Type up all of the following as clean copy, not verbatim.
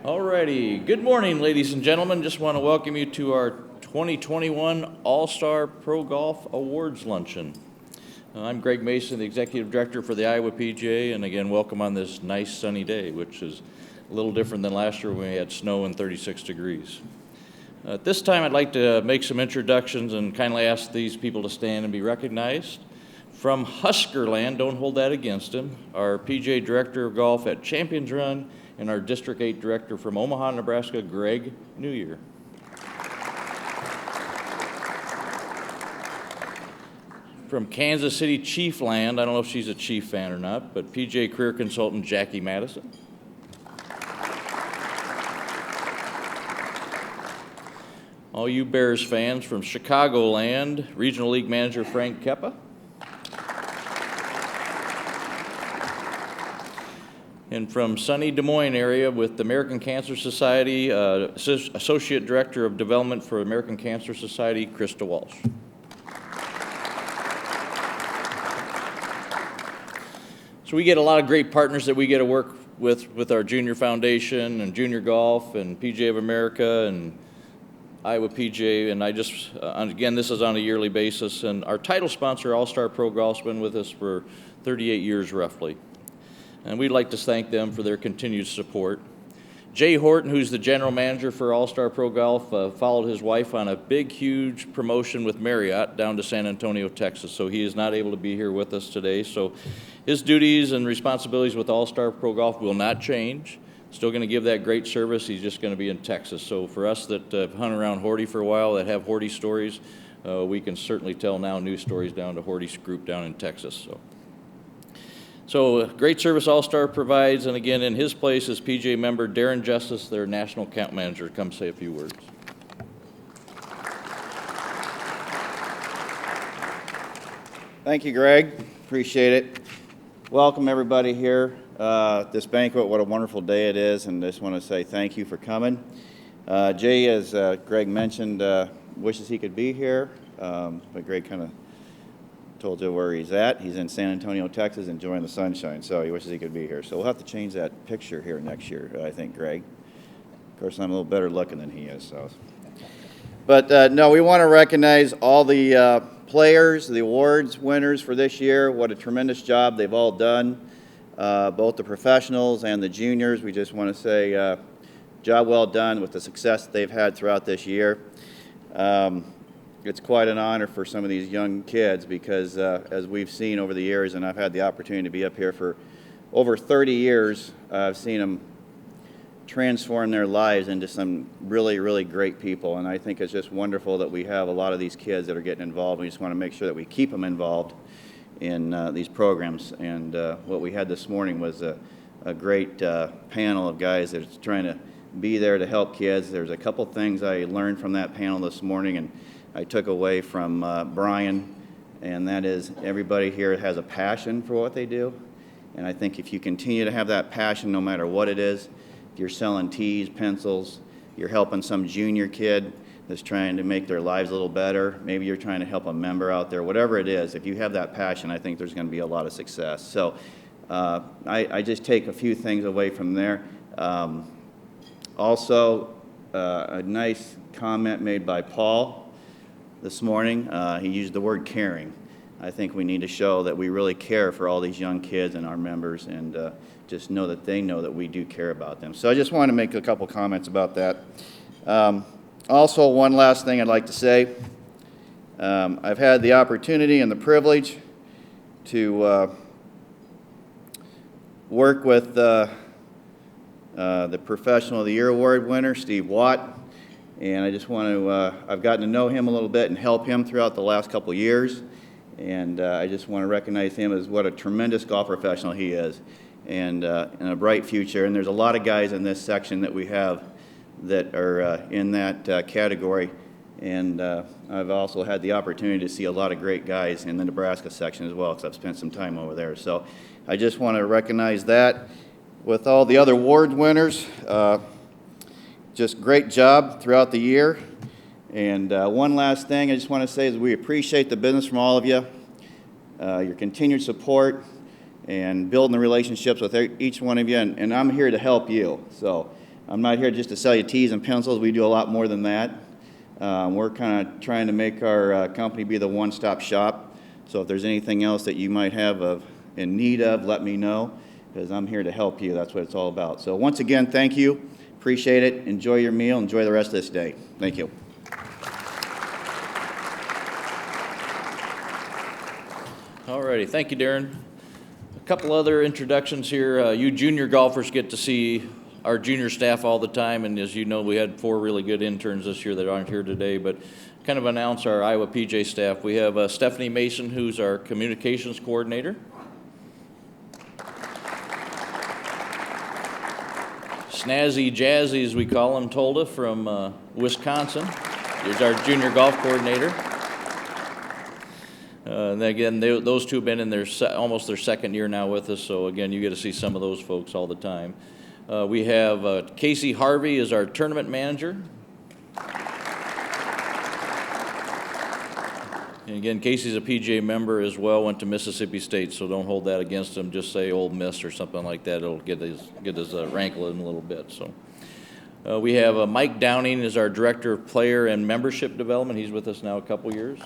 Alrighty, good morning, ladies and gentlemen. Just want to welcome you to our 2021 All-Star Pro Golf Awards Luncheon. I'm Greg Mason, the Executive Director for the Iowa PGA, and again, welcome on this nice sunny day, which is a little different than last year when we had snow and 36 degrees. At this time, I'd like to make some introductions and kindly ask these people to stand and be recognized. From Huskerland, don't hold that against him, our PGA Director of Golf at Champions Run, and our District 8 Director from Omaha, Nebraska, Greg Newyear. From Kansas City Chiefland, I don't know if she's a Chief fan or not, but PGA Career Consultant Jackie Madison. All you Bears fans from Chicagoland, Regional League Manager Frank Keppa. And from sunny Des Moines area with the American Cancer Society, Associate Director of Development for American Cancer Society, Krista Walsh. So we get a lot of great partners that we get to work with our Junior Foundation and Junior Golf and PGA of America and Iowa PGA, and again, this is on a yearly basis. And our title sponsor, All-Star Pro Golf's been with us for 38 years roughly. And we'd like to thank them for their continued support. Jay Horton, who's the general manager for All-Star Pro Golf, followed his wife on a big, huge promotion with Marriott down to San Antonio, Texas. So he is not able to be here with us today. So his duties and responsibilities with All-Star Pro Golf will not change. Still going to give that great service. He's just going to be in Texas. So for us that hunt around Horty for a while, that have Horty stories, we can certainly tell now new stories down to Horty's group down in Texas. So great service All-Star provides, and again, in his place is PGA member Darren Justice, their National Account Manager. Come say a few words. Thank you, Greg. Appreciate it. Welcome, everybody here. This banquet, what a wonderful day it is, and I just want to say thank you for coming. Jay, as Greg mentioned, wishes he could be here, but Greg kind of told you where he's at. He's in San Antonio, Texas, enjoying the sunshine, so he wishes he could be here. So we'll have to change that picture here next year, I think, Greg. Of course, I'm a little better looking than he is. So. But no, we want to recognize all the players, the awards winners for this year. What a tremendous job they've all done, both the professionals and the juniors. We just want to say job well done with the success that they've had throughout this year. It's quite an honor for some of these young kids because as we've seen over the years, and I've had the opportunity to be up here for over 30 years, I've seen them transform their lives into some really, really great people. And I think it's just wonderful that we have a lot of these kids that are getting involved. We just want to make sure that we keep them involved in these programs. And what we had this morning was a great panel of guys that's trying to be there to help kids. There's a couple things I learned from that panel this morning, and I took away from Brian, and that is everybody here has a passion for what they do. And I think if you continue to have that passion no matter what it is, if you're selling tees, pencils, you're helping some junior kid that's trying to make their lives a little better, maybe you're trying to help a member out there, whatever it is, if you have that passion, I think there's going to be a lot of success. So I just take a few things away from there. Also, a nice comment made by Paul this morning. He used the word caring. I think we need to show that we really care for all these young kids and our members, and just know that they know that we do care about them. So I just want to make a couple comments about that. Also, one last thing I'd like to say. I've had the opportunity and the privilege to work with the Professional of the Year Award winner, Steve Watt. And I just want to, I've gotten to know him a little bit and help him throughout the last couple of years. And I just want to recognize him as what a tremendous golf professional he is, and a bright future. And there's a lot of guys in this section that we have that are in that category. And I've also had the opportunity to see a lot of great guys in the Nebraska section as well, because I've spent some time over there. So I just want to recognize that. With all the other award winners, just great job throughout the year. And one last thing I just want to say is we appreciate the business from all of you, your continued support, and building the relationships with each one of you. And I'm here to help you. So I'm not here just to sell you teas and pencils. We do a lot more than that. We're kind of trying to make our company be the one-stop shop. So if there's anything else that you might have in need of, let me know, because I'm here to help you. That's what it's all about. So once again, thank you. Appreciate it. Enjoy your meal. Enjoy the rest of this day. Thank you. All righty, thank you, Darren. A couple other introductions here. You junior golfers get to see our junior staff all the time, and as you know, we had 4 really good interns this year that aren't here today, but kind of announce our Iowa PGA staff. We have Stephanie Mason, who's our communications coordinator. Snazzy Jazzy, as we call him, Tolda from Wisconsin is our junior golf coordinator. And again, those two have been in their almost their second year now with us, so again, you get to see some of those folks all the time. We have Casey Harvey is our tournament manager. And again, Casey's a PGA member as well, went to Mississippi State, so don't hold that against him. Just say Ole Miss or something like that. It'll get his rankle in a little bit. So we have Mike Downing is our director of player and membership development. He's with us now a couple years.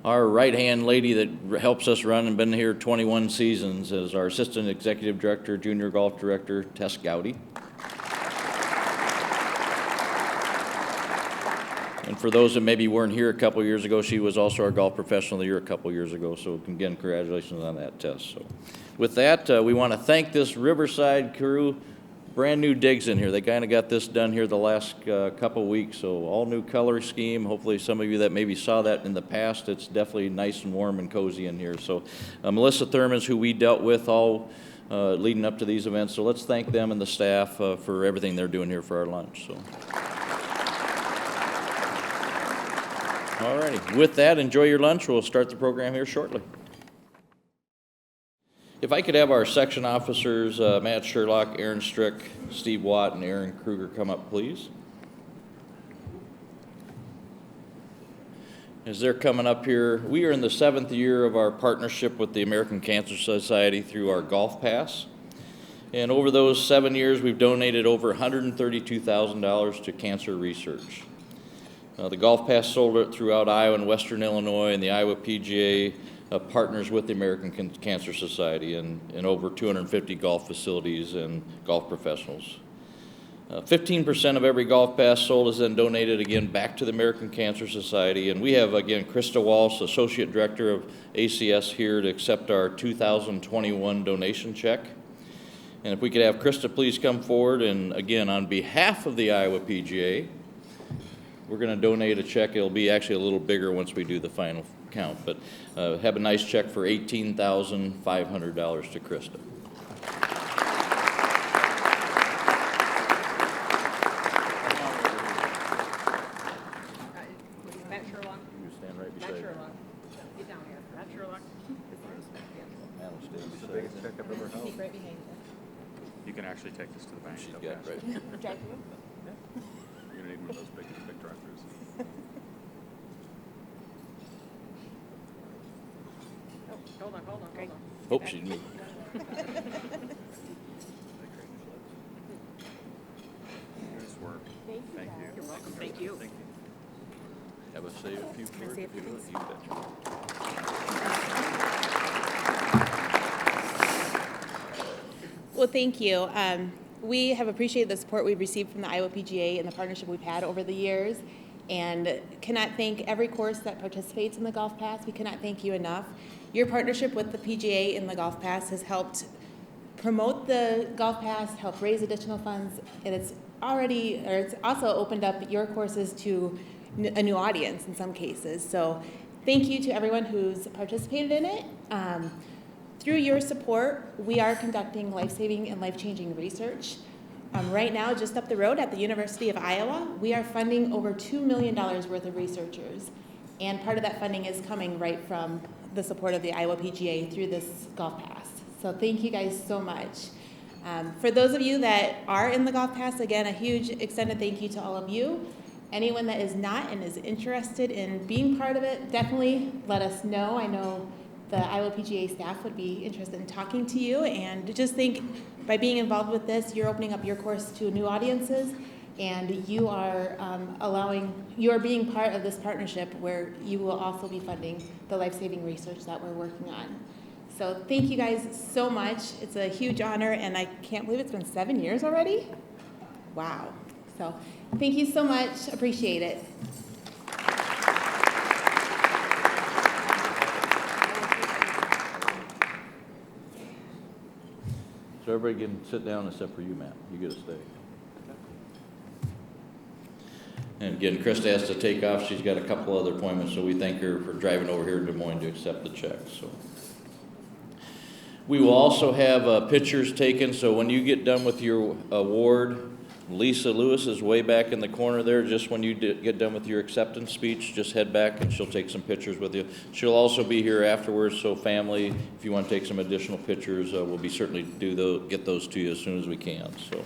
Our right-hand lady that helps us run and been here 21 seasons is our assistant executive director, junior golf director, Tess Gowdy. And for those that maybe weren't here a couple years ago, she was also our golf professional of the year a couple years ago. So again, congratulations on that, Tess. So with that, we want to thank this Riverside crew. Brand new digs in here. They kind of got this done here the last couple weeks, so all new color scheme. Hopefully some of you that maybe saw that in the past, it's definitely nice and warm and cozy in here. So Melissa Thurman's who we dealt with all leading up to these events, so let's thank them and the staff for everything they're doing here for our lunch. So. All righty, with that, enjoy your lunch. We'll start the program here shortly. If I could have our section officers, Matt Sherlock, Aaron Strick, Steve Watt, and Aaron Kruger come up, please. As they're coming up here, we are in the 7th year of our partnership with the American Cancer Society through our Golf Pass. And over those 7 years, we've donated over $132,000 to cancer research. The Golf Pass sold it throughout Iowa and Western Illinois, and the Iowa PGA partners with the American Cancer Society in over 250 golf facilities and golf professionals. 15% of every golf pass sold is then donated again back to the American Cancer Society. And we have, again, Krista Walsh, Associate Director of ACS, here to accept our 2021 donation check. And if we could have Krista please come forward, and again, on behalf of the Iowa PGA, we're going to donate a check. It'll be actually a little bigger once we do the final count, but have a nice check for $18,500 to Krista. Matt Sherlock. You stand right beside Matt Sherlock. Get down here. Matt Sherlock. Matt will stay The beside biggest you. check I've ever held. Keep right behind You can actually take this to the bank. She's Okay. got right. you. Jack, You're gonna need one of those big drive-throughs. hold on. Hope she's me. Nice work. Thank you. You're welcome. Thank you. Thank you. Have a say a few words say a if you few would. things? You betcha. Well, thank you. We have appreciated the support we've received from the Iowa PGA and the partnership we've had over the years, and cannot thank every course that participates in the Golf Pass. We cannot thank you enough. Your partnership with the PGA in the Golf Pass has helped promote the Golf Pass, help raise additional funds, and it's also opened up your courses to a new audience in some cases. So thank you to everyone who's participated in it. Through your support, we are conducting life-saving and life-changing research. Right now, just up the road at the University of Iowa, we are funding over $2 million worth of researchers. And part of that funding is coming right from the support of the Iowa PGA through this Golf Pass. So thank you guys so much. For those of you that are in the Golf Pass, again, a huge extended thank you to all of you. Anyone that is not and is interested in being part of it, definitely let us know. I know the Iowa PGA staff would be interested in talking to you, and to just think, by being involved with this, you're opening up your course to new audiences, and you are you are being part of this partnership where you will also be funding the life-saving research that we're working on. So thank you guys so much. It's a huge honor, and I can't believe it's been 7 years already. Wow. So thank you so much. Appreciate it. So everybody can sit down except for you, Matt. You get to stay. And again, Krista has to take off. She's got a couple other appointments, so we thank her for driving over here to Des Moines to accept the check. So we will also have pictures taken. So when you get done with your award, Lisa Lewis is way back in the corner there. Just when you get done with your acceptance speech, just head back and she'll take some pictures with you. She'll also be here afterwards, so family, if you want to take some additional pictures, we'll be certainly get those to you as soon as we can. So.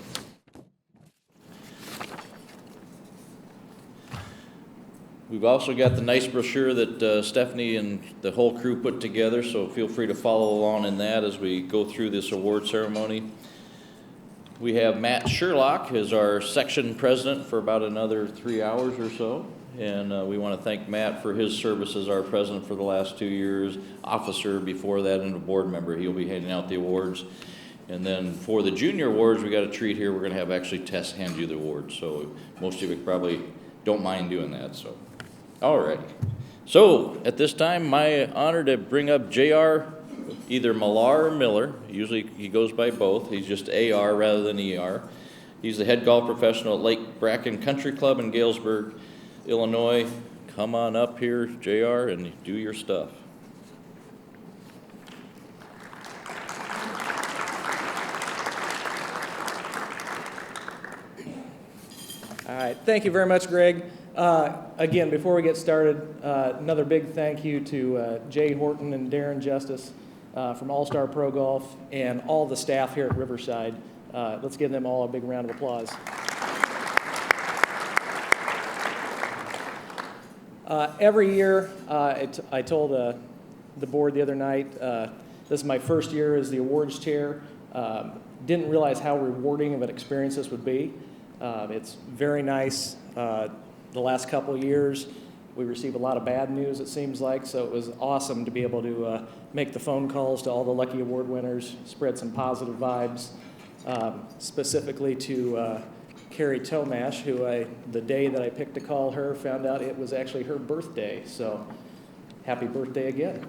We've also got the nice brochure that Stephanie and the whole crew put together, so feel free to follow along in that as we go through this award ceremony. We have Matt Sherlock as our section president for about another 3 hours or so, and we want to thank Matt for his service as our president for the last 2 years, officer before that, and a board member. He'll be handing out the awards. And then for the junior awards, we got a treat here. We're going to have actually Tess hand you the awards, so most of you probably don't mind doing that. So. All right. So at this time, my honor to bring up JR, either Millar or Miller. Usually he goes by both. He's just AR rather than ER. He's the head golf professional at Lake Bracken Country Club in Galesburg, Illinois. Come on up here, JR, and do your stuff. All right. Thank you very much, Greg. Again, before we get started, another big thank you to Jay Horton and Darren Justice from All-Star Pro Golf and all the staff here at Riverside. Let's give them all a big round of applause. Every year, I told the board the other night, this is my first year as the awards chair. Didn't realize how rewarding of an experience this would be. It's very nice. The last couple of years, we received a lot of bad news, it seems like, so it was awesome to be able to make the phone calls to all the lucky award winners, spread some positive vibes, specifically to Carrie Tomash, who the day that I picked to call her, found out it was actually her birthday, so happy birthday again.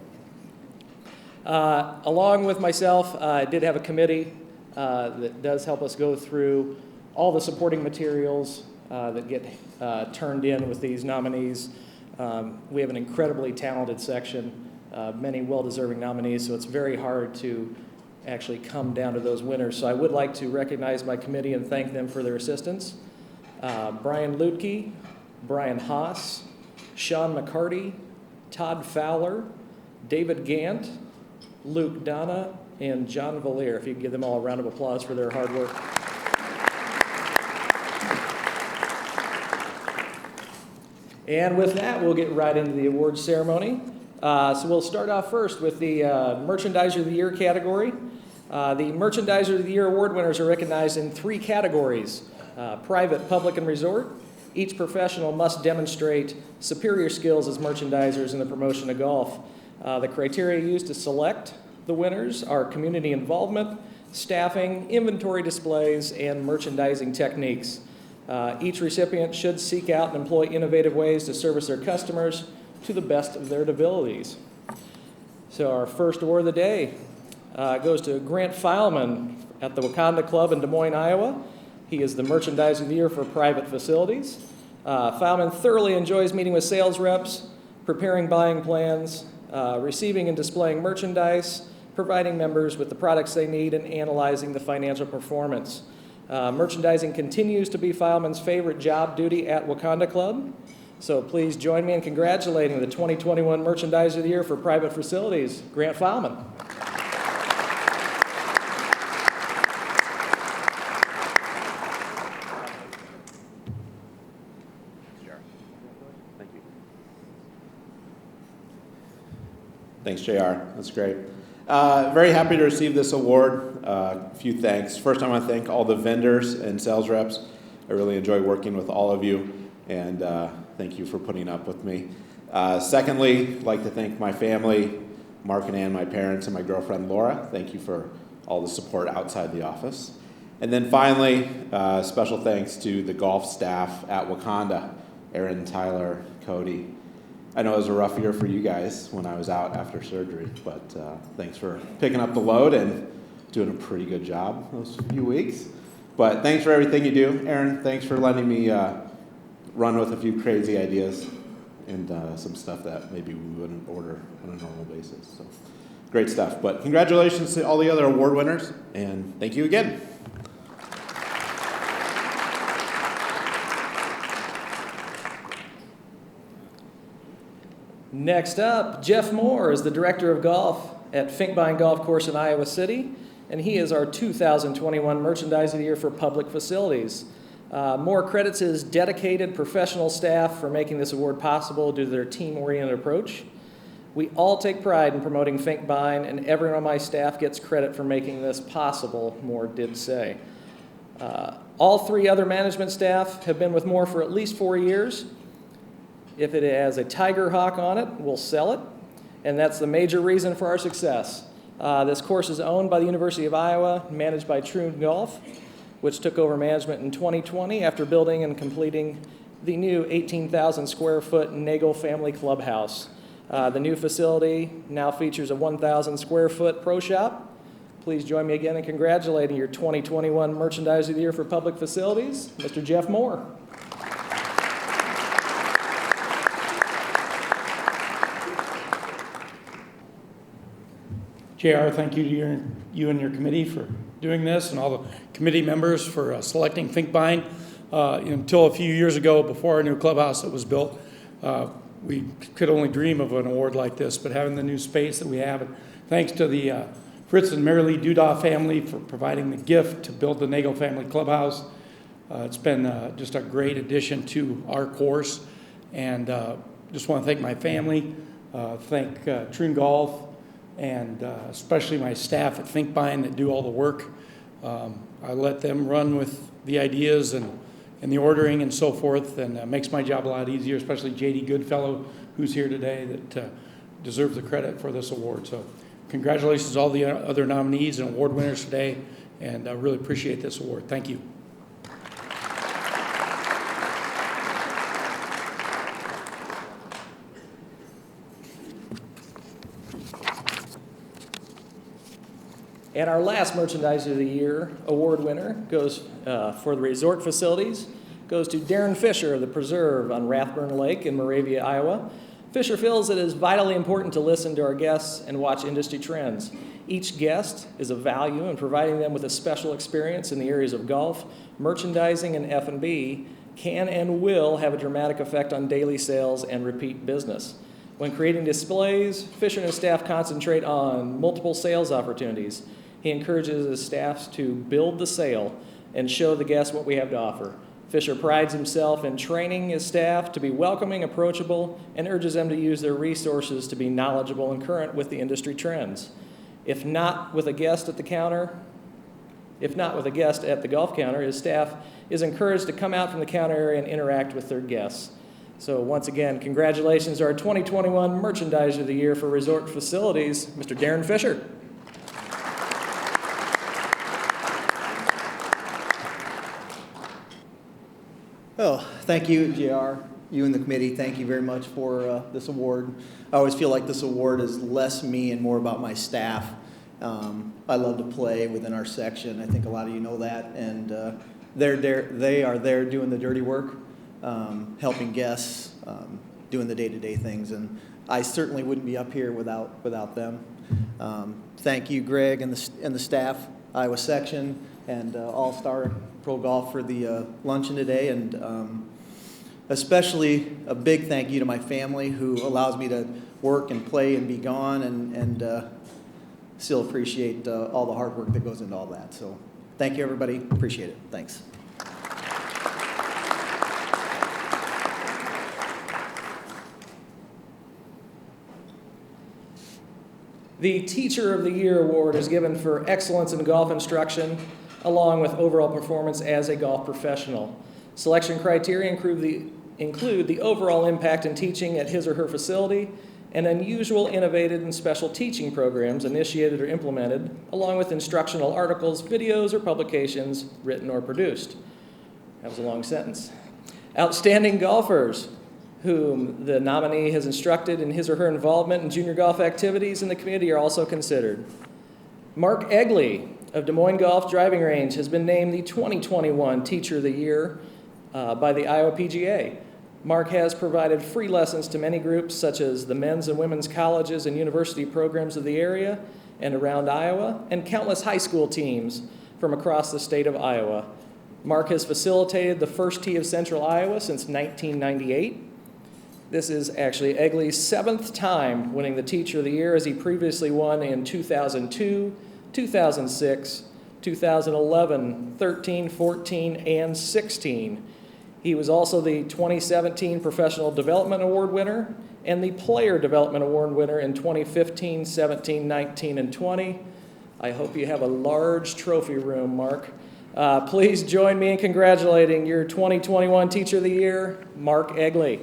Along with myself, I did have a committee that does help us go through all the supporting materials that get turned in with these nominees. We have an incredibly talented section, many well-deserving nominees, so it's very hard to actually come down to those winners. So I would like to recognize my committee and thank them for their assistance. Brian Lutke, Brian Haas, Sean McCarty, Todd Fowler, David Gant, Luke Donna, and John Valier. If you could give them all a round of applause for their hard work. And with that, we'll get right into the awards ceremony. So we'll start off first with the Merchandiser of the Year category. The Merchandiser of the Year award winners are recognized in 3 categories: private, public, and resort. Each professional must demonstrate superior skills as merchandisers in the promotion of golf. The criteria used to select the winners are community involvement, staffing, inventory displays, and merchandising techniques. Each recipient should seek out and employ innovative ways to service their customers to the best of their abilities. So our first award of the day goes to Grant Fileman at the Wakanda Club in Des Moines, Iowa. He is the Merchandiser of the Year for private facilities. Fileman thoroughly enjoys meeting with sales reps, preparing buying plans, receiving and displaying merchandise, providing members with the products they need, and analyzing the financial performance. Merchandising continues to be Fileman's favorite job duty at Wakanda Club. So please join me in congratulating the 2021 Merchandiser of the Year for private facilities, Grant Fileman. Thank you. Thanks, JR. That's great. Very happy to receive this award. A few thanks. First, I want to thank all the vendors and sales reps. I really enjoy working with all of you, and thank you for putting up with me. Secondly, I'd like to thank my family, Mark and Ann, my parents, and my girlfriend, Laura. Thank you for all the support outside the office. And then finally, special thanks to the golf staff at Wakanda, Aaron, Tyler, Cody. I know it was a rough year for you guys when I was out after surgery, but thanks for picking up the load and doing a pretty good job those few weeks. But thanks for everything you do. Aaron, thanks for letting me run with a few crazy ideas and some stuff that maybe we wouldn't order on a normal basis. So great stuff. But congratulations to all the other award winners, and thank you again. Next up, Jeff Moore is the Director of Golf at Finkbine Golf Course in Iowa City, and he is our 2021 Merchandise of the Year for Public Facilities. Moore credits his dedicated professional staff for making this award possible due to their team-oriented approach. We all take pride in promoting Finkbine, and everyone on my staff gets credit for making this possible, Moore did say. All three other management staff have been with Moore for at least 4 years. If it has a tiger hawk on it, we'll sell it, and that's the major reason for our success. This course is owned by the University of Iowa, managed by Troon Golf, which took over management in 2020 after building and completing the new 18,000 square foot Nagel family clubhouse. The new facility now features a 1,000 square foot pro shop. Please join me again in congratulating your 2021 Merchandise of the Year for Public Facilities, Mr. Jeff Moore. JR, thank you to you and your committee for doing this, and all the committee members for selecting Finkbine. Until a few years ago, before our new clubhouse that was built, we could only dream of an award like this, but having the new space that we have, and thanks to the Fritz and Mary Lee Duda family for providing the gift to build the Nagel family clubhouse. It's been just a great addition to our course, and just want to thank my family, thank Troon Golf, and especially my staff at Finkbine that do all the work. I let them run with the ideas and the ordering and so forth, and makes my job a lot easier, especially J.D. Goodfellow, who's here today, that deserves the credit for this award. So congratulations to all the other nominees and award winners today, and I really appreciate this award. Thank you. And our last Merchandise of the Year award winner goes for the resort facilities, goes to Darren Fisher of the Preserve on Rathburn Lake in Moravia, Iowa. Fisher feels it is vitally important to listen to our guests and watch industry trends. Each guest is of value, and providing them with a special experience in the areas of golf, merchandising, and F&B can and will have a dramatic effect on daily sales and repeat business. When creating displays, Fisher and his staff concentrate on multiple sales opportunities. He encourages his staff to build the sale and show the guests what we have to offer. Fisher prides himself in training his staff to be welcoming, approachable, and urges them to use their resources to be knowledgeable and current with the industry trends. If not with a guest at the golf counter, his staff is encouraged to come out from the counter area and interact with their guests. So once again, congratulations to our 2021 Merchandiser of the Year for Resort Facilities, Mr. Darren Fisher. Oh, thank you, JR. You and the committee, thank you very much for this award. I always feel like this award is less me and more about my staff. I love to play within our section. I think a lot of you know that. And they are there doing the dirty work, helping guests, doing the day-to-day things. And I certainly wouldn't be up here without them. Thank you, Greg, and the staff, Iowa section, and All-Star Pro Golf for the luncheon today. And especially a big thank you to my family, who allows me to work and play and be gone, and still appreciate all the hard work that goes into all that. So thank you, everybody. Appreciate it. Thanks. The Teacher of the Year award is given for excellence in golf instruction, along with overall performance as a golf professional. Selection criteria include the overall impact in teaching at his or her facility and unusual, innovative, and special teaching programs initiated or implemented, along with instructional articles, videos, or publications written or produced. That was a long sentence. Outstanding golfers, whom the nominee has instructed in his or her involvement in junior golf activities in the community, are also considered. Mark Egley of Des Moines Golf Driving Range has been named the 2021 Teacher of the Year by the Iowa PGA. Mark has provided free lessons to many groups such as the men's and women's colleges and university programs of the area and around Iowa, and countless high school teams from across the state of Iowa. Mark has facilitated the First Tee of Central Iowa since 1998. This is actually Egley's 7th time winning the Teacher of the Year, as he previously won in 2002, 2006, 2011, 13, 14, and 16. He was also the 2017 Professional Development Award winner and the Player Development Award winner in 2015, 17, 19, and 20. I hope you have a large trophy room, Mark. Please join me in congratulating your 2021 Teacher of the Year, Mark Egley.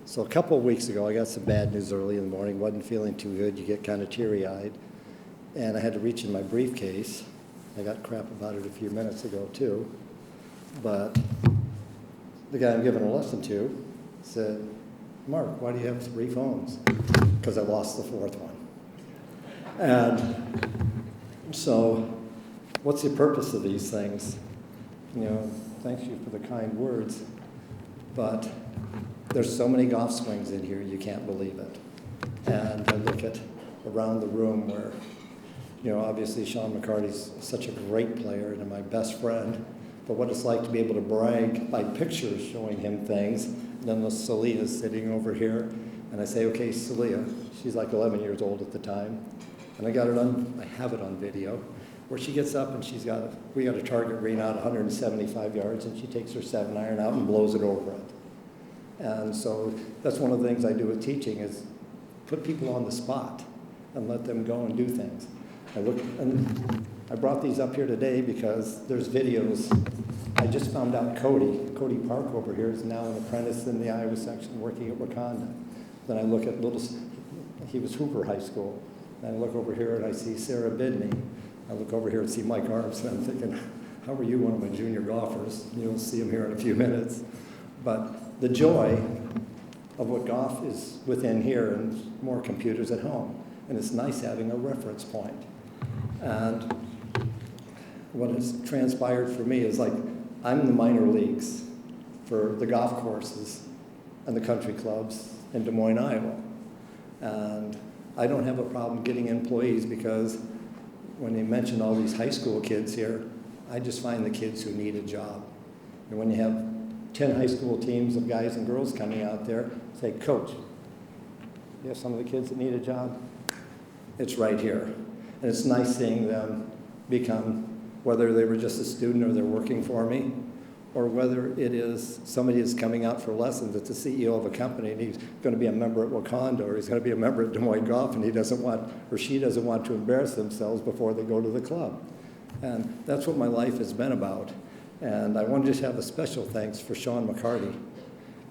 So a couple of weeks ago, I got some bad news early in the morning. Wasn't feeling too good. You get kind of teary-eyed. And I had to reach in my briefcase. I got crap about it a few minutes ago, too. But the guy I'm giving a lesson to said, "Mark, why do you have 3 phones?" Because I lost the 4th one. And so what's the purpose of these things? You know, thank you for the kind words. But there's so many golf swings in here, you can't believe it. And I look at around the room where, you know, obviously Sean McCarty's such a great player and my best friend, but what it's like to be able to brag by pictures showing him things. And then Celia's sitting over here, and I say, "Okay, Celia," she's like 11 years old at the time, and I have it on video, where she gets up and we got a target green out 175 yards, and she takes her 7-iron out and blows it over it. And so that's one of the things I do with teaching is put people on the spot and let them go and do things. I brought these up here today because there's videos. I just found out Cody Park over here is now an apprentice in the Iowa section working at Wakanda. Then I look at he was Hooper High School. And I look over here and I see Sarah Bidney. I look over here and see Mike Arms, and I'm thinking, how are you one of my junior golfers? You'll see him here in a few minutes. But the joy of what golf is within here and more computers at home. And it's nice having a reference point. And what has transpired for me is like, I'm in the minor leagues for the golf courses and the country clubs in Des Moines, Iowa. And I don't have a problem getting employees because when you mention all these high school kids here, I just find the kids who need a job. And when you have 10 high school teams of guys and girls coming out there, say, "Coach, you have some of the kids that need a job?" It's right here. And it's nice seeing them become, whether they were just a student or they're working for me, or whether it is somebody that's coming out for lessons that's the CEO of a company and he's going to be a member at Wakanda or he's going to be a member at Des Moines Golf and he doesn't want, or she doesn't want to embarrass themselves before they go to the club. And that's what my life has been about. And I want to just have a special thanks for Sean McCarty.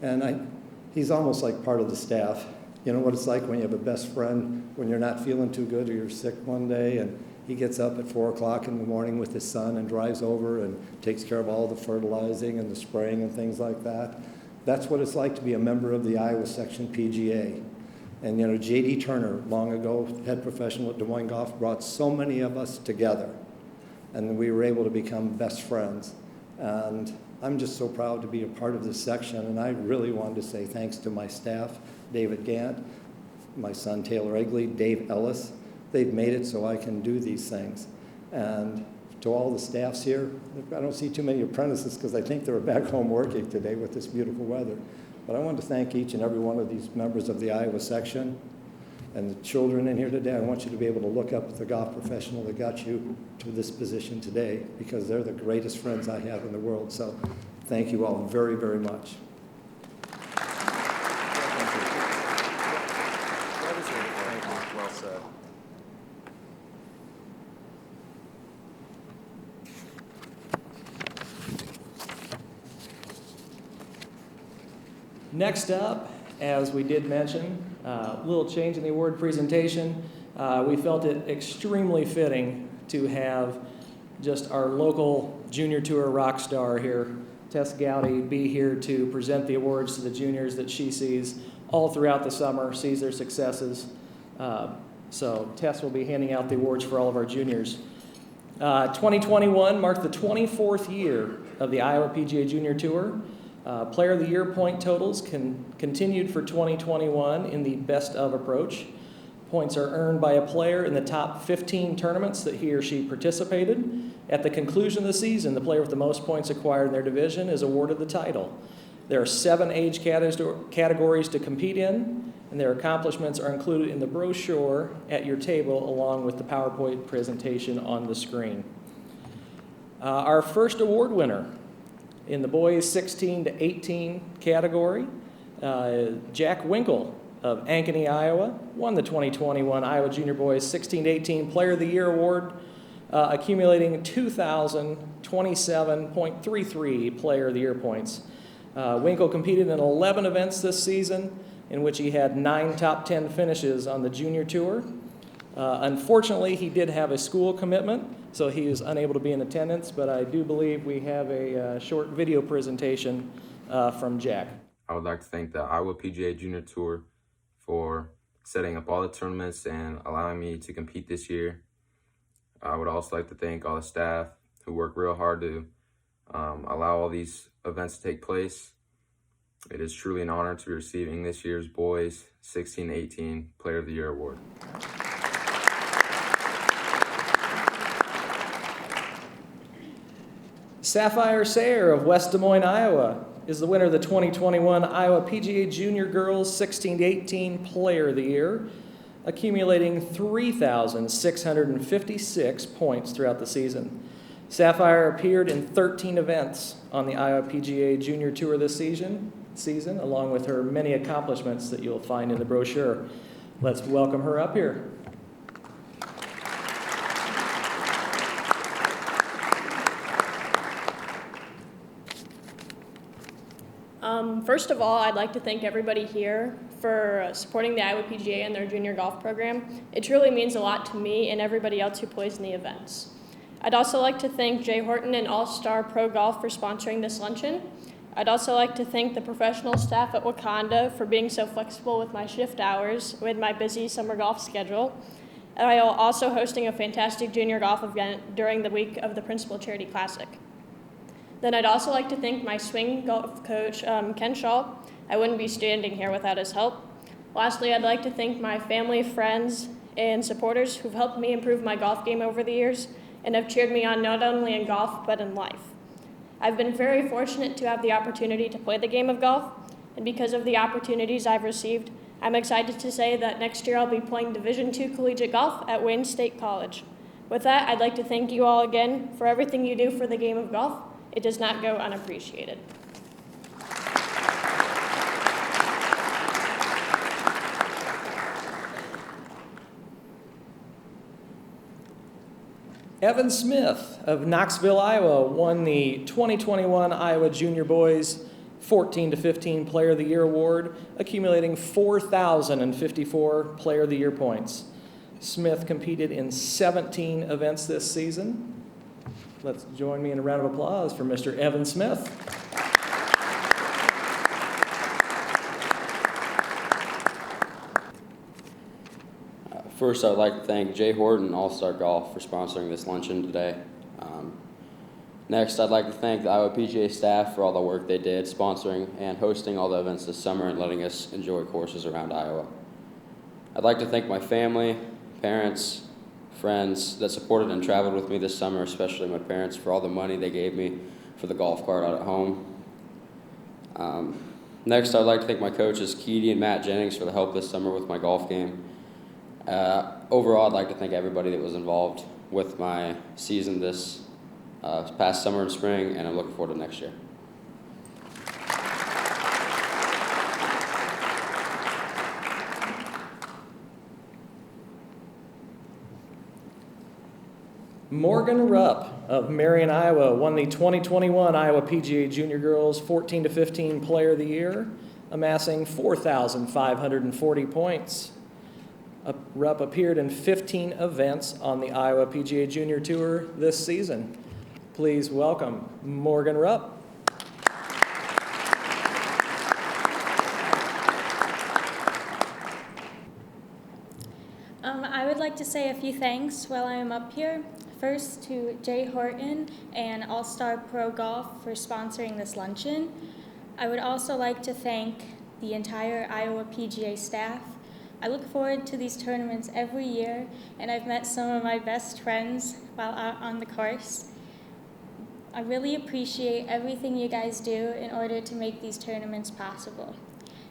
And he's almost like part of the staff. You know what it's like when you have a best friend, when you're not feeling too good or you're sick one day, and he gets up at 4 o'clock in the morning with his son and drives over and takes care of all the fertilizing and the spraying and things like that. That's what it's like to be a member of the Iowa Section PGA. And you know, J.D. Turner, long ago, head professional at Des Moines Golf, brought so many of us together. And we were able to become best friends. And I'm just so proud to be a part of this section. And I really wanted to say thanks to my staff, David Gant, my son Taylor Egley, Dave Ellis. They've made it so I can do these things. And to all the staffs here, I don't see too many apprentices because I think they're back home working today with this beautiful weather. But I want to thank each and every one of these members of the Iowa section and the children in here today. I want you to be able to look up at the golf professional that got you to this position today because they're the greatest friends I have in the world. So thank you all very, very much. Next up, as we did mention, a little change in the award presentation. We felt it extremely fitting to have just our local junior tour rock star here, Tess Gowdy, be here to present the awards to the juniors that she sees all throughout the summer, sees their successes. So Tess will be handing out the awards for all of our juniors. 2021 marked the 24th year of the Iowa PGA Junior Tour. Player of the Year point totals continued for 2021 in the best of approach. Points are earned by a player in the top 15 tournaments that he or she participated. At the conclusion of the season, the player with the most points acquired in their division is awarded the title. There are 7 age categories to compete in, and their accomplishments are included in the brochure at your table along with the PowerPoint presentation on the screen. Our first award winner in the boys 16 to 18 category, Jack Winkle of Ankeny, Iowa, won the 2021 Iowa Junior Boys 16 to 18 Player of the Year Award, accumulating 2,027.33 Player of the Year points. Winkle competed in 11 events this season, in which he had 9 top 10 finishes on the junior tour. Unfortunately, he did have a school commitment, so he is unable to be in attendance, but I do believe we have a short video presentation from Jack. I would like to thank the Iowa PGA Junior Tour for setting up all the tournaments and allowing me to compete this year. I would also like to thank all the staff who worked real hard to allow all these events to take place. It is truly an honor to be receiving this year's Boys 16 to 18 Player of the Year Award. Sapphire Sayer of West Des Moines, Iowa, is the winner of the 2021 Iowa PGA Junior Girls 16 to 18 Player of the Year, accumulating 3,656 points throughout the season. Sapphire appeared in 13 events on the Iowa PGA Junior Tour this season, along with her many accomplishments that you'll find in the brochure. Let's welcome her up here. First of all, I'd like to thank everybody here for supporting the Iowa PGA and their junior golf program. It truly means a lot to me and everybody else who plays in the events. I'd also like to thank Jay Horton and All-Star Pro Golf for sponsoring this luncheon. I'd also like to thank the professional staff at Wakanda for being so flexible with my shift hours with my busy summer golf schedule. And I'm also hosting a fantastic junior golf event during the week of the Principal Charity Classic. Then I'd also like to thank my swing golf coach, Ken Shaw. I wouldn't be standing here without his help. Lastly, I'd like to thank my family, friends, and supporters who've helped me improve my golf game over the years and have cheered me on not only in golf, but in life. I've been very fortunate to have the opportunity to play the game of golf, and because of the opportunities I've received, I'm excited to say that next year I'll be playing Division II collegiate golf at Wayne State College. With that, I'd like to thank you all again for everything you do for the game of golf. It does not go unappreciated. Evan Smith of Knoxville, Iowa, won the 2021 Iowa Junior Boys 14 to 15 Player of the Year Award, accumulating 4,054 Player of the Year points. Smith competed in 17 events this season. Let's join me in a round of applause for Mr. Evan Smith. First, I would like to thank Jay Horton, All-Star Golf, for sponsoring this luncheon today. Next, I'd like to thank the Iowa PGA staff for all the work they did sponsoring and hosting all the events this summer and letting us enjoy courses around Iowa. I'd like to thank my family, parents, friends that supported and traveled with me this summer, especially my parents, for all the money they gave me for the golf cart out at home. Next, I'd like to thank my coaches, Keedy and Matt Jennings, for the help this summer with my golf game. Overall, I'd like to thank everybody that was involved with my season this past summer and spring, and I'm looking forward to next year. Morgan Rupp of Marion, Iowa, won the 2021 Iowa PGA Junior Girls 14 to 15 Player of the Year, amassing 4,540 points. Rupp appeared in 15 events on the Iowa PGA Junior Tour this season. Please welcome Morgan Rupp. I would like to say a few thanks while I am up here. First to Jay Horton and All-Star Pro Golf for sponsoring this luncheon. I would also like to thank the entire Iowa PGA staff. I look forward to these tournaments every year, and I've met some of my best friends while out on the course. I really appreciate everything you guys do in order to make these tournaments possible.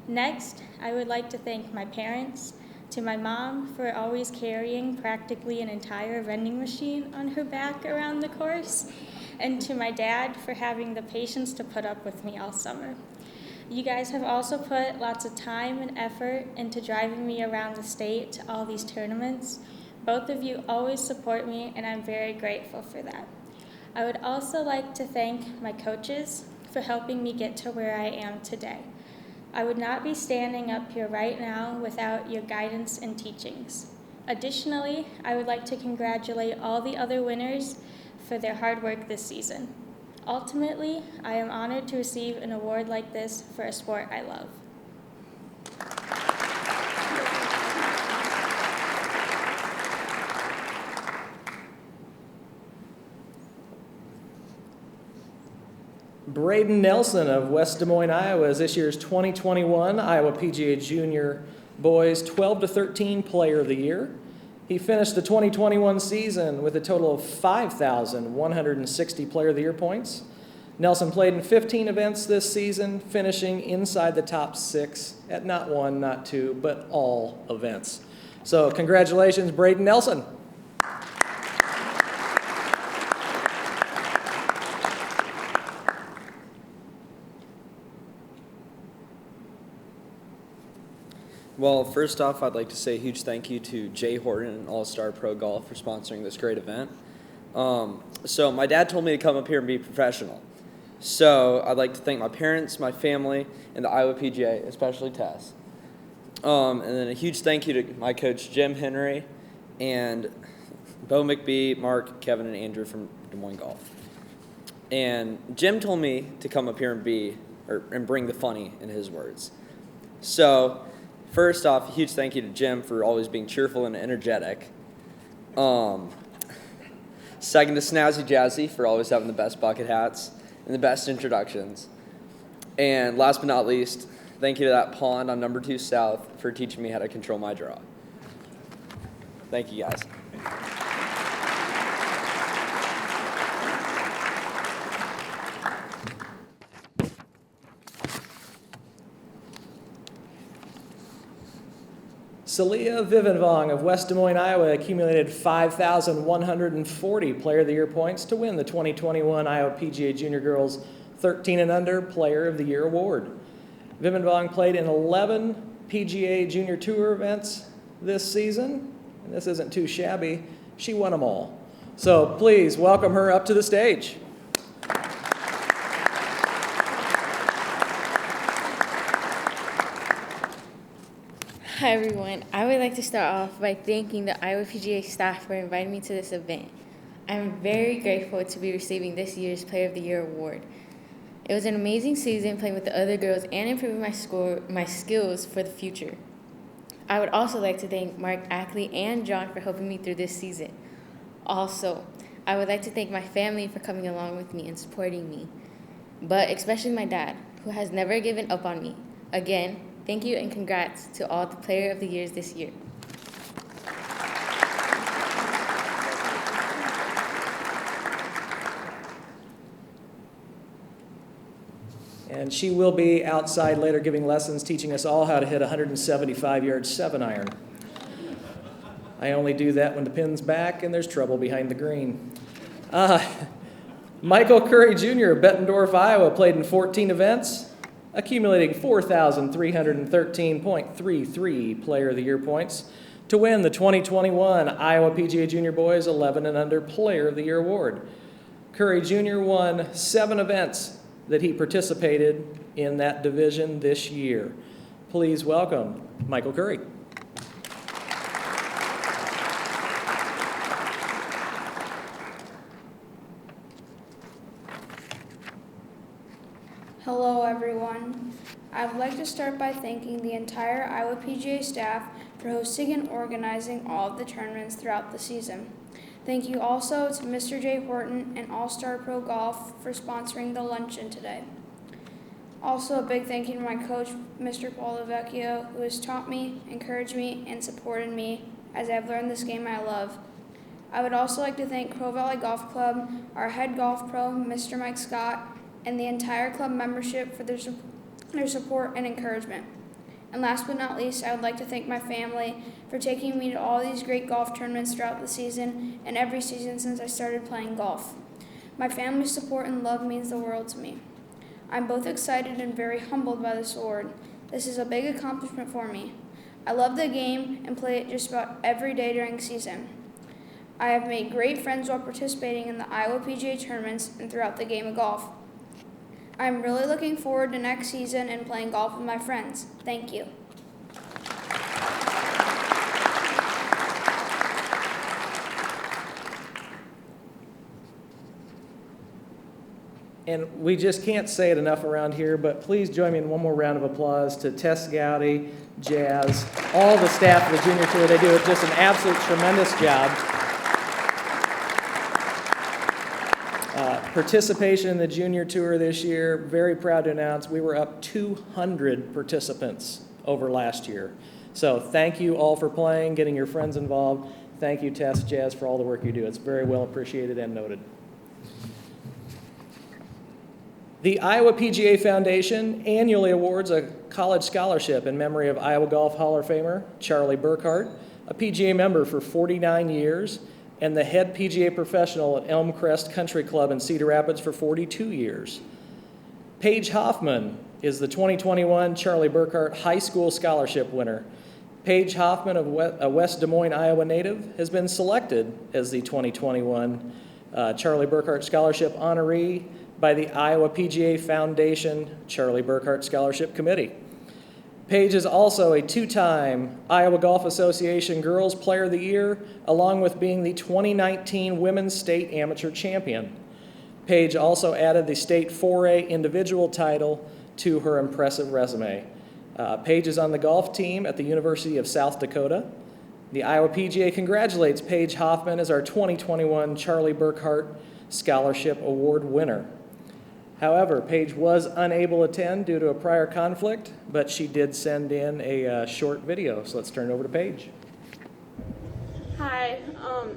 Next, I would like to thank my parents, to my mom for always carrying practically an entire vending machine on her back around the course, and to my dad for having the patience to put up with me all summer. You guys have also put lots of time and effort into driving me around the state to all these tournaments. Both of you always support me, and I'm very grateful for that. I would also like to thank my coaches for helping me get to where I am today. I would not be standing up here right now without your guidance and teachings. Additionally, I would like to congratulate all the other winners for their hard work this season. Ultimately, I am honored to receive an award like this for a sport I love. Braden Nelson of West Des Moines, Iowa is this year's 2021 Iowa PGA Junior Boys 12 to 13 Player of the Year. He finished the 2021 season with a total of 5,160 Player of the Year points. Nelson played in 15 events this season, finishing inside the top 6 at not one, not two, but all events. So congratulations, Braden Nelson. Well, first off, I'd like to say a huge thank you to Jay Horton and All-Star Pro Golf for sponsoring this great event. So my dad told me to come up here and be professional. So I'd like to thank my parents, my family, and the Iowa PGA, especially Tess. And then a huge thank you to my coach, Jim Henry, and Bo McBee, Mark, Kevin, and Andrew from Des Moines Golf. And Jim told me to come up here and bring the funny, in his words. So first off, a huge thank you to Jim for always being cheerful and energetic. Second to Snazzy Jazzy for always having the best bucket hats and the best introductions. And last but not least, thank you to that pond on number 2 South for teaching me how to control my draw. Thank you, guys. Celia Vivenvong of West Des Moines, Iowa accumulated 5,140 Player of the Year points to win the 2021 Iowa PGA Junior Girls 13 and Under Player of the Year award. Vivenvong played in 11 PGA Junior Tour events this season, and this isn't too shabby. She won them all. So please welcome her up to the stage. Hi everyone, I would like to start off by thanking the Iowa PGA staff for inviting me to this event. I'm very grateful to be receiving this year's Player of the Year award. It was an amazing season playing with the other girls and improving my skills for the future. I would also like to thank Mark Ackley and John for helping me through this season. Also, I would like to thank my family for coming along with me and supporting me, but especially my dad, who has never given up on me. Again, thank you and congrats to all the Player of the Years this year. And she will be outside later giving lessons, teaching us all how to hit a 175-yard 7-iron. I only do that when the pin's back and there's trouble behind the green. Michael Curry Jr. of Bettendorf, Iowa played in 14 events, accumulating 4,313.33 Player of the Year points to win the 2021 Iowa PGA Junior Boys 11 and Under Player of the Year award. Curry Jr. won 7 events that he participated in that division this year. Please welcome Michael Curry. Hello everyone. I would like to start by thanking the entire Iowa PGA staff for hosting and organizing all of the tournaments throughout the season. Thank you also to Mr. Jay Horton and All-Star Pro Golf for sponsoring the luncheon today. Also a big thank you to my coach, Mr. Paul Lavecchio, who has taught me, encouraged me, and supported me as I've learned this game I love. I would also like to thank Crow Valley Golf Club, our head golf pro, Mr. Mike Scott, and the entire club membership for their support and encouragement. And last but not least, I would like to thank my family for taking me to all these great golf tournaments throughout the season and every season since I started playing golf. My family's support and love means the world to me. I'm both excited and very humbled by this award. This is a big accomplishment for me. I love the game and play it just about every day during the season. I have made great friends while participating in the Iowa PGA tournaments and throughout the game of golf. I'm really looking forward to next season and playing golf with my friends. Thank you. And we just can't say it enough around here, but please join me in one more round of applause to Tess Gowdy, Jazz, all the staff of the Junior Tour. They do just an absolute tremendous job. Participation in the Junior Tour this year, very proud to announce we were up 200 participants over last year. So thank you all for playing, getting your friends involved. Thank you, Tess, Jazz, for all the work you do. It's very well appreciated and noted. The Iowa PGA Foundation annually awards a college scholarship in memory of Iowa Golf Hall of Famer Charlie Burkhart, a PGA member for 49 years, and the head PGA professional at Elm Crest Country Club in Cedar Rapids for 42 years. Paige Hoffman is the 2021 Charlie Burkhart High School Scholarship winner. Paige Hoffman, a West Des Moines, Iowa native, has been selected as the 2021 Charlie Burkhart Scholarship honoree by the Iowa PGA Foundation Charlie Burkhart Scholarship Committee. Paige is also a two-time Iowa Golf Association Girls Player of the Year, along with being the 2019 Women's State Amateur Champion. Paige also added the State 4A individual title to her impressive resume. Paige is on the golf team at the University of South Dakota. The Iowa PGA congratulates Paige Hoffman as our 2021 Charlie Burkhart Scholarship Award winner. However, Paige was unable to attend due to a prior conflict, but she did send in a short video. So let's turn it over to Paige. Hi,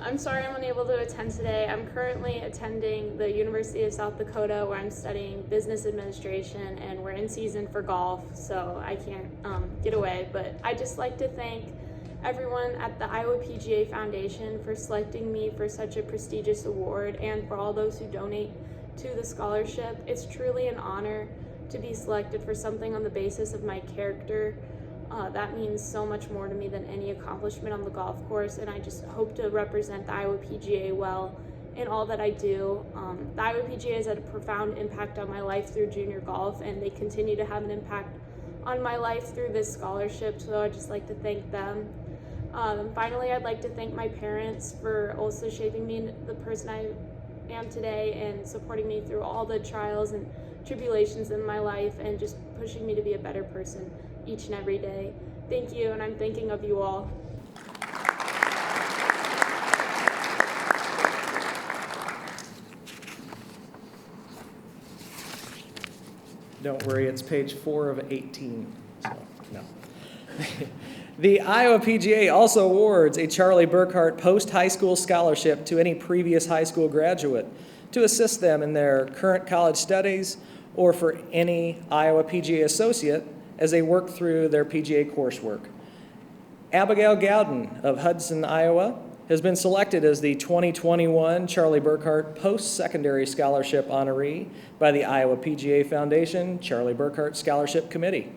I'm sorry I'm unable to attend today. I'm currently attending the University of South Dakota where I'm studying business administration and we're in season for golf, so I can't get away. But I'd just like to thank everyone at the Iowa PGA Foundation for selecting me for such a prestigious award and for all those who donate to the scholarship. It's truly an honor to be selected for something on the basis of my character. That means so much more to me than any accomplishment on the golf course, and I just hope to represent the Iowa PGA well in all that I do. The Iowa PGA has had a profound impact on my life through junior golf, and they continue to have an impact on my life through this scholarship, so I'd just like to thank them. Finally, I'd like to thank my parents for also shaping me into the person I am today and supporting me through all the trials and tribulations in my life and just pushing me to be a better person each and every day. Thank you, and I'm thinking of you all. Don't worry, it's page 4 of 18. So, no. The Iowa PGA also awards a Charlie Burkhart post-high school scholarship to any previous high school graduate to assist them in their current college studies or for any Iowa PGA associate as they work through their PGA coursework. Abigail Gowden of Hudson, Iowa, has been selected as the 2021 Charlie Burkhart Post-Secondary Scholarship honoree by the Iowa PGA Foundation Charlie Burkhart Scholarship Committee.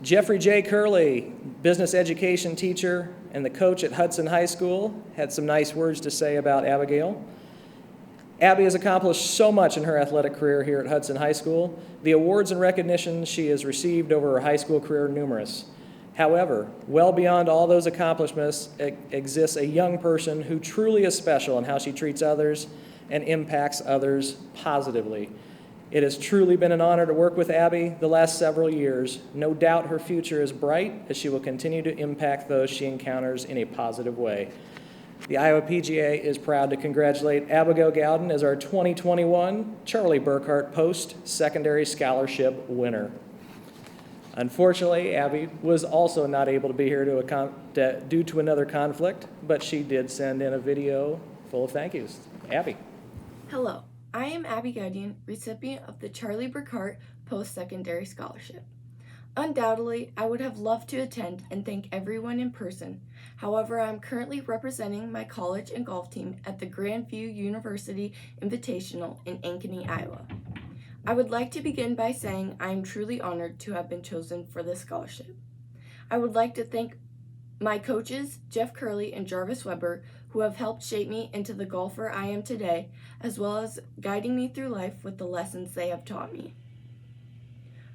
Jeffrey J. Curley, business education teacher and the coach at Hudson High School, had some nice words to say about Abigail. Abby has accomplished so much in her athletic career here at Hudson High School. The awards and recognitions she has received over her high school career are numerous. However, well beyond all those accomplishments exists a young person who truly is special in how she treats others and impacts others positively. It has truly been an honor to work with Abby the last several years. No doubt her future is bright as she will continue to impact those she encounters in a positive way. The Iowa PGA is proud to congratulate Abigail Gowden as our 2021 Charlie Burkhart Post-Secondary Scholarship winner. Unfortunately, Abby was also not able to be here due to another conflict, but she did send in a video full of thank yous. Abby. Hello, I am Abby Guardian, recipient of the Charlie Burkhart Post-Secondary Scholarship. Undoubtedly, I would have loved to attend and thank everyone in person. However, I am currently representing my college and golf team at the Grandview University Invitational in Ankeny, Iowa. I would like to begin by saying I am truly honored to have been chosen for this scholarship. I would like to thank my coaches, Jeff Curley and Jarvis Weber, who have helped shape me into the golfer I am today, as well as guiding me through life with the lessons they have taught me.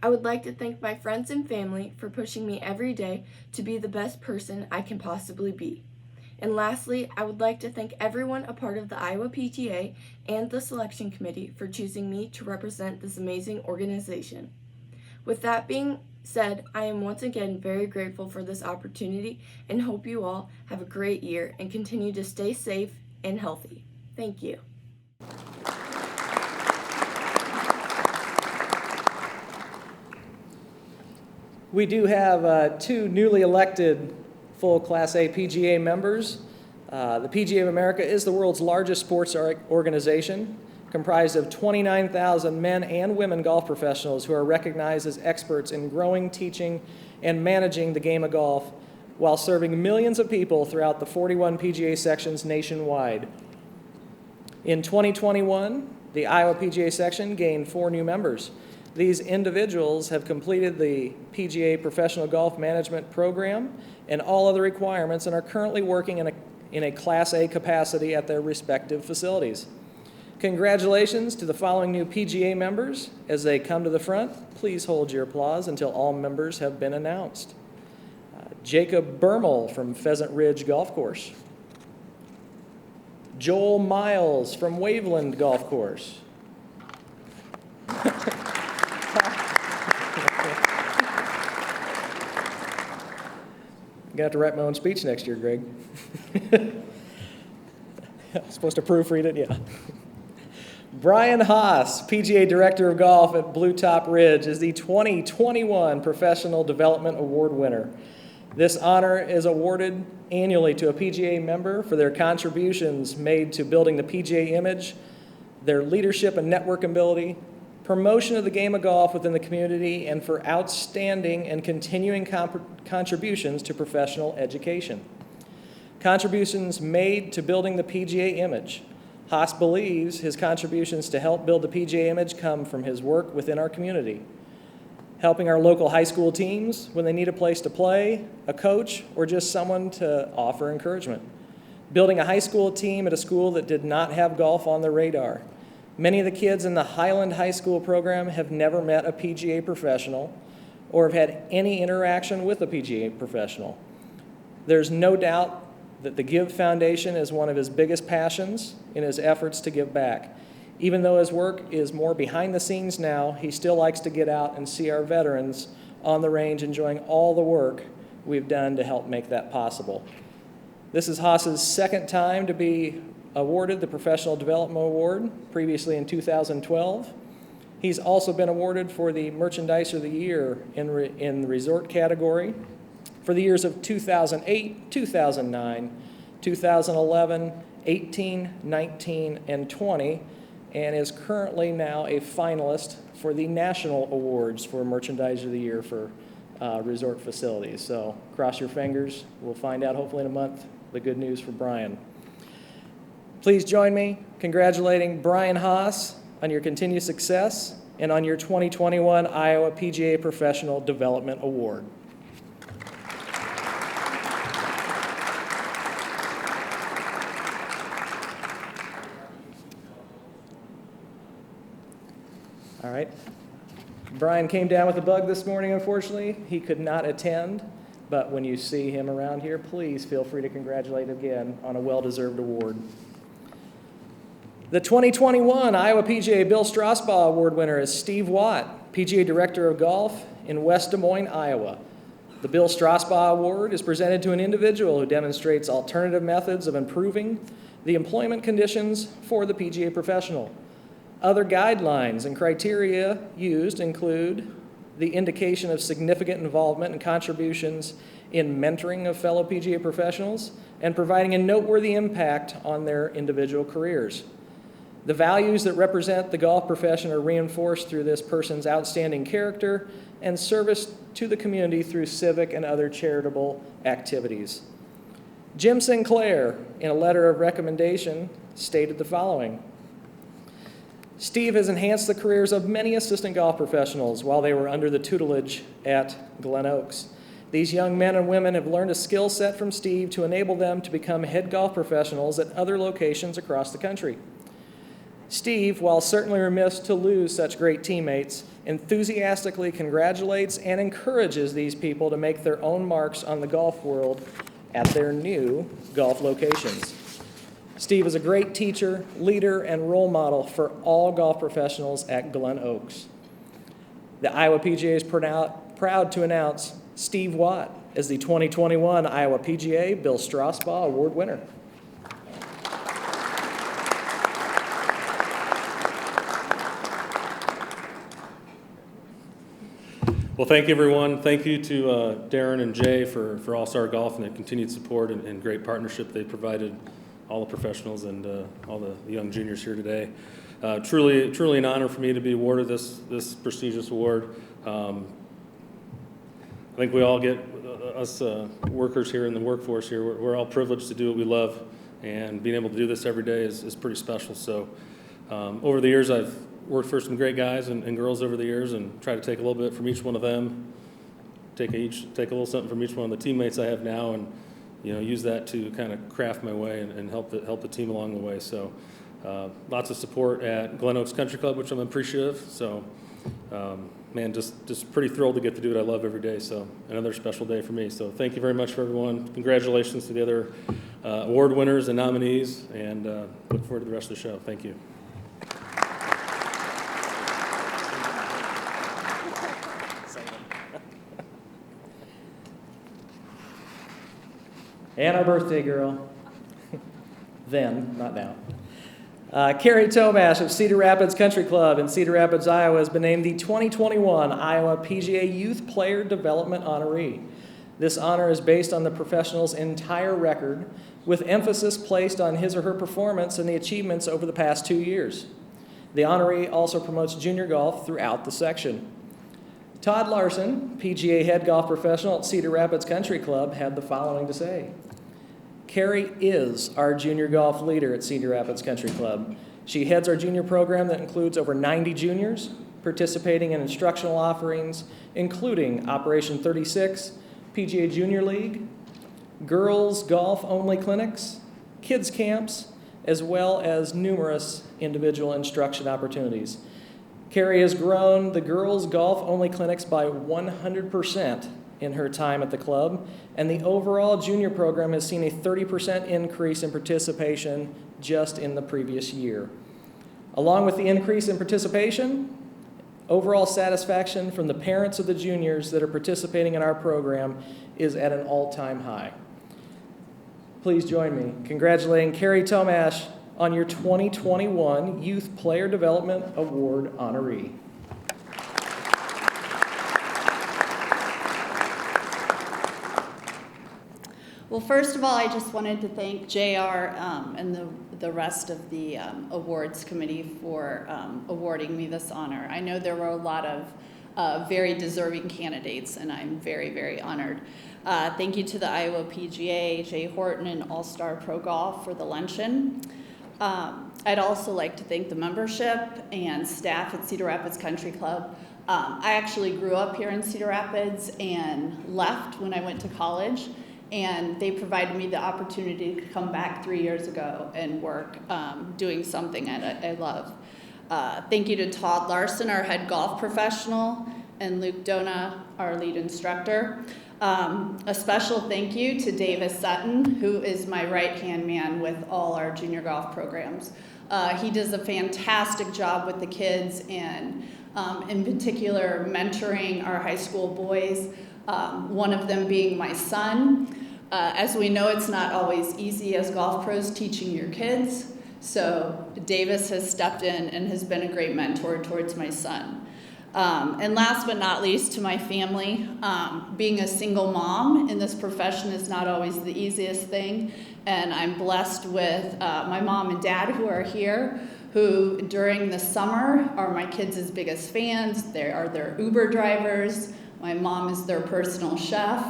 I would like to thank my friends and family for pushing me every day to be the best person I can possibly be. And lastly, I would like to thank everyone a part of the Iowa PGA and the selection committee for choosing me to represent this amazing organization. With that being said, I am once again very grateful for this opportunity and hope you all have a great year and continue to stay safe and healthy. Thank you. We do have two newly elected full Class A PGA members. The PGA of America is the world's largest sports organization, comprised of 29,000 men and women golf professionals who are recognized as experts in growing, teaching, and managing the game of golf while serving millions of people throughout the 41 PGA sections nationwide. In 2021, the Iowa PGA section gained 4 new members. These individuals have completed the PGA Professional Golf Management Program and all other requirements and are currently working in a Class A capacity at their respective facilities. Congratulations to the following new PGA members. As they come to the front, please hold your applause until all members have been announced. Jacob Bermel from Pheasant Ridge Golf Course. Joel Miles from Waveland Golf Course. I'm gonna have to write my own speech next year, Greg. Supposed to proofread it? Yeah. Brian Haas, PGA Director of Golf at Blue Top Ridge, is the 2021 Professional Development Award winner. This honor is awarded annually to a PGA member for their contributions made to building the PGA image, their leadership and network ability, promotion of the game of golf within the community, and for outstanding and continuing contributions to professional education. Contributions made to building the PGA image. Haas believes his contributions to help build the PGA image come from his work within our community, helping our local high school teams when they need a place to play, a coach, or just someone to offer encouragement. Building a high school team at a school that did not have golf on their radar. Many of the kids in the Highland High School program have never met a PGA professional or have had any interaction with a PGA professional. There's no doubt that the Give Foundation is one of his biggest passions in his efforts to give back. Even though his work is more behind the scenes now, he still likes to get out and see our veterans on the range enjoying all the work we've done to help make that possible. This is Haas's second time to be awarded the Professional Development Award, previously in 2012. He's also been awarded for the Merchandiser of the Year in the resort category for the years of 2008, 2009, 2011, 18, 19, and 20, and is currently now a finalist for the national awards for Merchandiser of the Year for resort facilities. So cross your fingers. We'll find out hopefully in a month the good news for Brian. Please join me congratulating Brian Haas on your continued success and on your 2021 Iowa PGA Professional Development Award. All right. Brian came down with a bug this morning, unfortunately. He could not attend, but when you see him around here, please feel free to congratulate him again on a well-deserved award. The 2021 Iowa PGA Bill Strasbaugh Award winner is Steve Watt, PGA Director of Golf in West Des Moines, Iowa. The Bill Strasbaugh Award is presented to an individual who demonstrates alternative methods of improving the employment conditions for the PGA professional. Other guidelines and criteria used include the indication of significant involvement and contributions in mentoring of fellow PGA professionals and providing a noteworthy impact on their individual careers. The values that represent the golf profession are reinforced through this person's outstanding character and service to the community through civic and other charitable activities. Jim Sinclair, in a letter of recommendation, stated the following: Steve has enhanced the careers of many assistant golf professionals while they were under the tutelage at Glen Oaks. These young men and women have learned a skill set from Steve to enable them to become head golf professionals at other locations across the country. Steve, while certainly remiss to lose such great teammates, enthusiastically congratulates and encourages these people to make their own marks on the golf world at their new golf locations. Steve is a great teacher, leader, and role model for all golf professionals at Glen Oaks. The Iowa PGA is proud to announce Steve Watt as the 2021 Iowa PGA Bill Strasbaugh Award winner. Well, thank you, everyone. Thank you to Darren and Jay for All-Star Golf and the continued support and great partnership they provided all the professionals and all the young juniors here today. Truly an honor for me to be awarded this prestigious award. I think we all get, us workers here in the workforce here, we're all privileged to do what we love, and being able to do this every day is pretty special. So over the years, I've worked for some great guys and girls over the years and try to take a little bit from each one of them, take a little something from each one of the teammates I have now, and use that to kind of craft my way and help the team along the way. So lots of support at Glen Oaks Country Club, which I'm appreciative. So man, just pretty thrilled to get to do what I love every day. So another special day for me. So thank you very much for everyone. Congratulations to the other award winners and nominees, and look forward to the rest of the show. Thank you. And our birthday girl. Then, not now. Carrie Tomash of Cedar Rapids Country Club in Cedar Rapids, Iowa, has been named the 2021 Iowa PGA Youth Player Development Honoree. This honor is based on the professional's entire record, with emphasis placed on his or her performance and the achievements over the past 2 years. The honoree also promotes junior golf throughout the section. Todd Larson, PGA head golf professional at Cedar Rapids Country Club, had the following to say: Carrie is our junior golf leader at Cedar Rapids Country Club. She heads our junior program that includes over 90 juniors participating in instructional offerings, including Operation 36, PGA Junior League, girls golf-only clinics, kids camps, as well as numerous individual instruction opportunities. Carrie has grown the girls golf-only clinics by 100% in her time at the club, and the overall junior program has seen a 30% increase in participation just in the previous year. Along with the increase in participation, overall satisfaction from the parents of the juniors that are participating in our program is at an all-time high. Please join me congratulating Carrie Tomash on your 2021 Youth Player Development Award honoree. Well, first of all, I just wanted to thank JR and the rest of the awards committee for awarding me this honor. I know there were a lot of very deserving candidates, and I'm very, very honored. Thank you to the Iowa PGA, Jay Horton, and All-Star Pro Golf for the luncheon. I'd also like to thank the membership and staff at Cedar Rapids Country Club. I actually grew up here in Cedar Rapids and left when I went to college, and they provided me the opportunity to come back 3 years ago and work doing something I love. Thank you to Todd Larson, our head golf professional, and Luke Dona, our lead instructor. A special thank you to Davis Sutton, who is my right-hand man with all our junior golf programs. He does a fantastic job with the kids and in particular mentoring our high school boys, one of them being my son. As we know, it's not always easy as golf pros teaching your kids, so Davis has stepped in and has been a great mentor towards my son. And last but not least, to my family. Being a single mom in this profession is not always the easiest thing, and I'm blessed with my mom and dad who are here, who during the summer are my kids' biggest fans. They are their Uber drivers. My mom is their personal chef.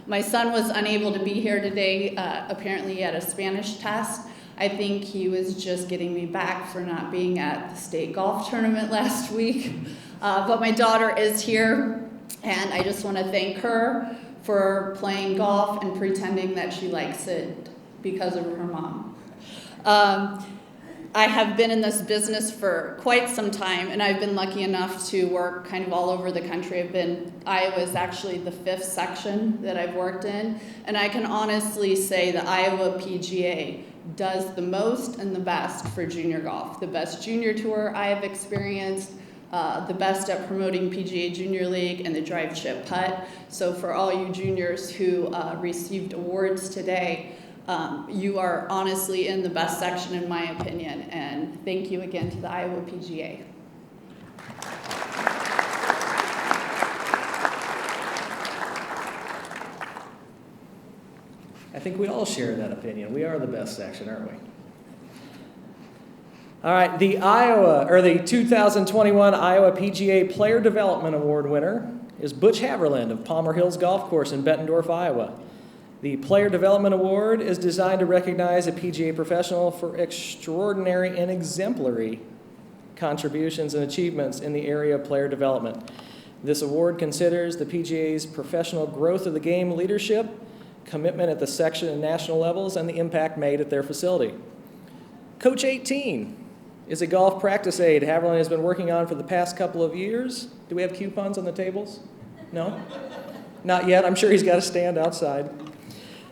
My son was unable to be here today. Apparently he had a Spanish test. I think he was just getting me back for not being at the state golf tournament last week. But my daughter is here, and I just want to thank her for playing golf and pretending that she likes it because of her mom. I have been in this business for quite some time, and I've been lucky enough to work kind of all over the country. Iowa is actually the 5th section that I've worked in, and I can honestly say the Iowa PGA does the most and the best for junior golf. The best junior tour I have experienced, the best at promoting PGA Junior League and the drive chip putt. So for all you juniors who received awards today, you are honestly in the best section in my opinion, and thank you again to the Iowa PGA. I think we all share that opinion. We are the best section, aren't we? All right, the 2021 Iowa PGA Player Development Award winner is Butch Haverland of Palmer Hills Golf Course in Bettendorf, Iowa. The Player Development Award is designed to recognize a PGA professional for extraordinary and exemplary contributions and achievements in the area of player development. This award considers the PGA's professional growth of the game leadership, commitment at the section and national levels, and the impact made at their facility. Coach 18 is a golf practice aid Haverland has been working on for the past couple of years. Do we have coupons on the tables? No? Not yet. I'm sure he's got to stand outside.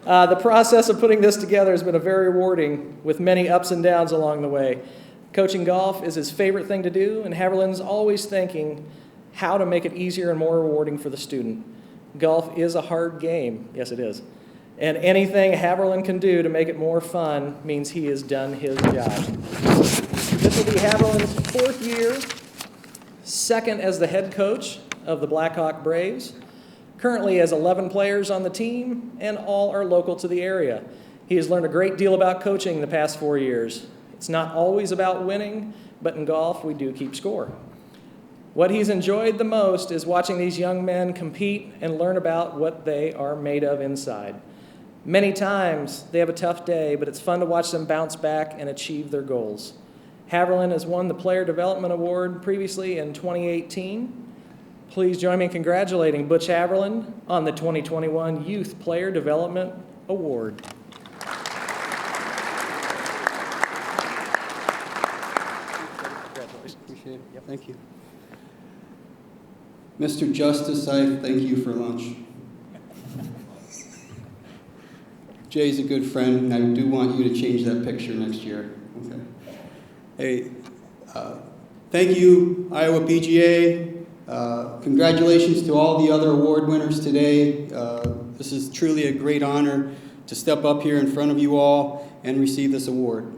The process of putting this together has been very rewarding, with many ups and downs along the way. Coaching golf is his favorite thing to do, and Haverland's always thinking how to make it easier and more rewarding for the student. Golf is a hard game. Yes, it is. And anything Haverland can do to make it more fun means he has done his job. This will be Haverland's 4th year, 2nd as the head coach of the Blackhawk Braves. Currently has 11 players on the team, and all are local to the area. He has learned a great deal about coaching the past 4 years. It's not always about winning, but in golf, we do keep score. What he's enjoyed the most is watching these young men compete and learn about what they are made of inside. Many times, they have a tough day, but it's fun to watch them bounce back and achieve their goals. Haverland has won the Player Development Award previously in 2018. Please join me in congratulating Butch Haverland on the 2021 Youth Player Development Award. Appreciate it. Yep. Thank you. Mr. Justice, I thank you for lunch. Jay's a good friend, and I do want you to change that picture next year. Okay. Hey, thank you, Iowa PGA. Congratulations to all the other award winners today. This is truly a great honor to step up here in front of you all and receive this award.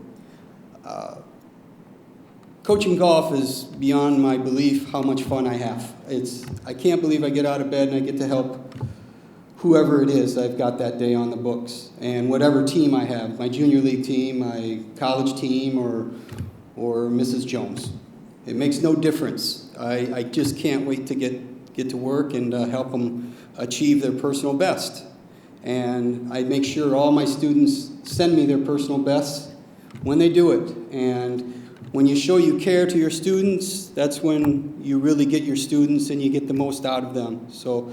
Coaching golf is beyond my belief how much fun I have. I can't believe I get out of bed and I get to help whoever it is I've got that day on the books. And whatever team I have, my junior league team, my college team, or Mrs. Jones. It makes no difference. I just can't wait to get to work and help them achieve their personal best. And I make sure all my students send me their personal best when they do it. And when you show you care to your students, that's when you really get your students and you get the most out of them. So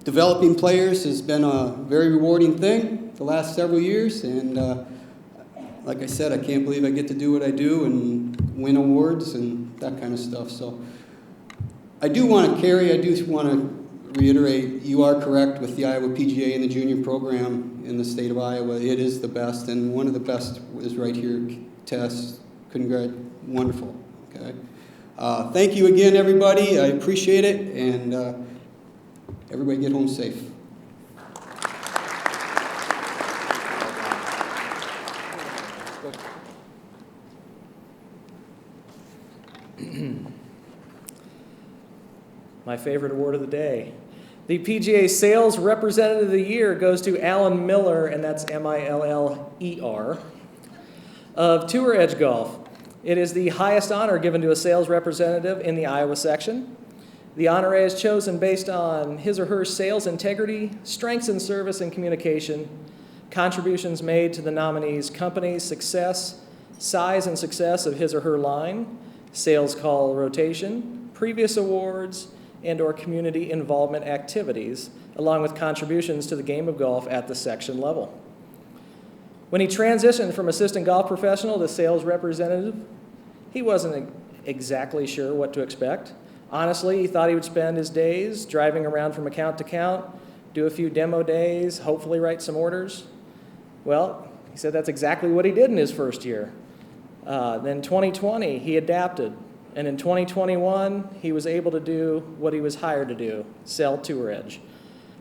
developing players has been a very rewarding thing the last several years, and like I said, I can't believe I get to do what I do and win awards and that kind of stuff. So I do want to reiterate, you are correct with the Iowa PGA and the junior program in the state of Iowa. It is the best, and one of the best is right here, Tess. Wonderful. Okay. Thank you again, everybody. I appreciate it, and everybody get home safe. My favorite award of the day. The PGA Sales Representative of the Year goes to Alan Miller, and that's Miller, of Tour Edge Golf. It is the highest honor given to a sales representative in the Iowa section. The honoree is chosen based on his or her sales integrity, strengths in service and communication, contributions made to the nominee's company's success, size and success of his or her line, sales call rotation, previous awards, and/or community involvement activities, along with contributions to the game of golf at the section level. When he transitioned from assistant golf professional to sales representative, he wasn't exactly sure what to expect. Honestly, he thought he would spend his days driving around from account to account, do a few demo days, hopefully write some orders. Well, he said that's exactly what he did in his first year. Then 2020, he adapted. And in 2021, he was able to do what he was hired to do, sell Tour Edge.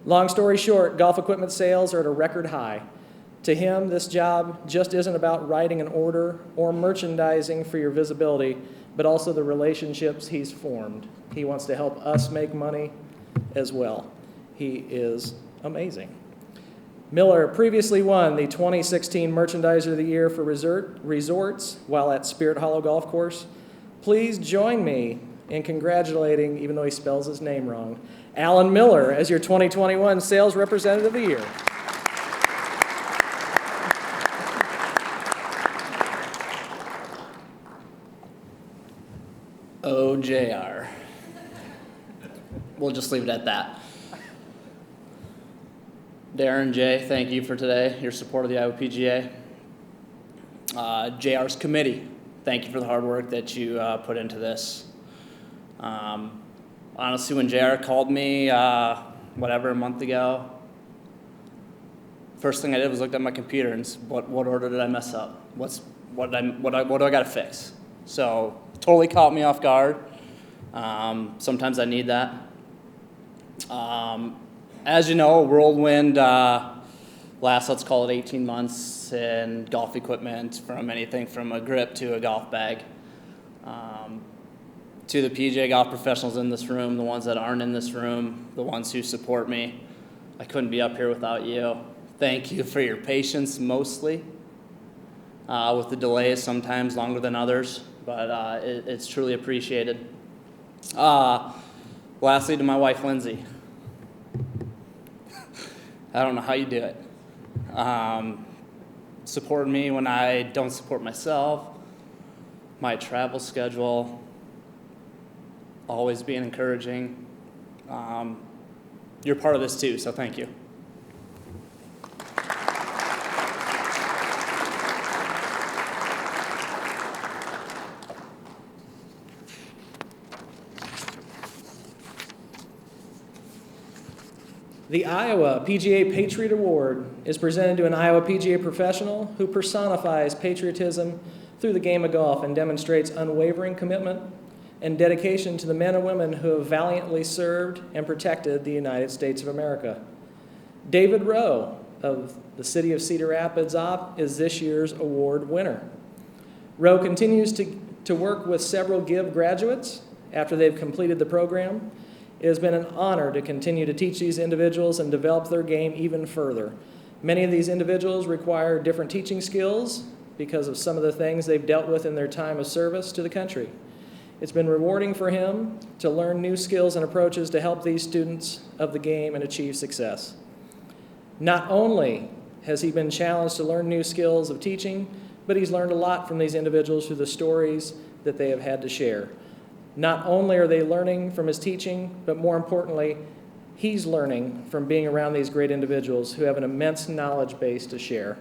Long story short, golf equipment sales are at a record high. To him, this job just isn't about writing an order or merchandising for your visibility, but also the relationships he's formed. He wants to help us make money as well. He is amazing. Miller previously won the 2016 Merchandiser of the Year for resorts while at Spirit Hollow Golf Course. Please join me in congratulating, even though he spells his name wrong, Alan Miller as your 2021 Sales Representative of the Year. OJR. We'll just leave it at that. Darren, Jay, thank you for today, your support of the Iowa PGA. JR's committee, thank you for the hard work that you put into this. Honestly, when JR called me, a month ago, first thing I did was looked at my computer and said, what order did I mess up? What do I got to fix? So totally caught me off guard. Sometimes I need that. As you know, a whirlwind last, let's call it 18 months in golf equipment, from anything from a grip to a golf bag. To the PGA golf professionals in this room, the ones that aren't in this room, the ones who support me, I couldn't be up here without you. Thank you for your patience, mostly, with the delays, sometimes longer than others, but it's truly appreciated. Lastly, to my wife, Lindsay. I don't know how you do it. Support me when I don't support myself, my travel schedule, always being encouraging. You're part of this too, so thank you. The Iowa PGA Patriot Award is presented to an Iowa PGA professional who personifies patriotism through the game of golf and demonstrates unwavering commitment and dedication to the men and women who have valiantly served and protected the United States of America. David Rowe of the city of Cedar Rapids is this year's award winner. Rowe continues to work with several GIVE graduates after they've completed the program. It has been an honor to continue to teach these individuals and develop their game even further. Many of these individuals require different teaching skills because of some of the things they've dealt with in their time of service to the country. It's been rewarding for him to learn new skills and approaches to help these students of the game and achieve success. Not only has he been challenged to learn new skills of teaching, but he's learned a lot from these individuals through the stories that they have had to share. Not only are they learning from his teaching, but more importantly, he's learning from being around these great individuals who have an immense knowledge base to share.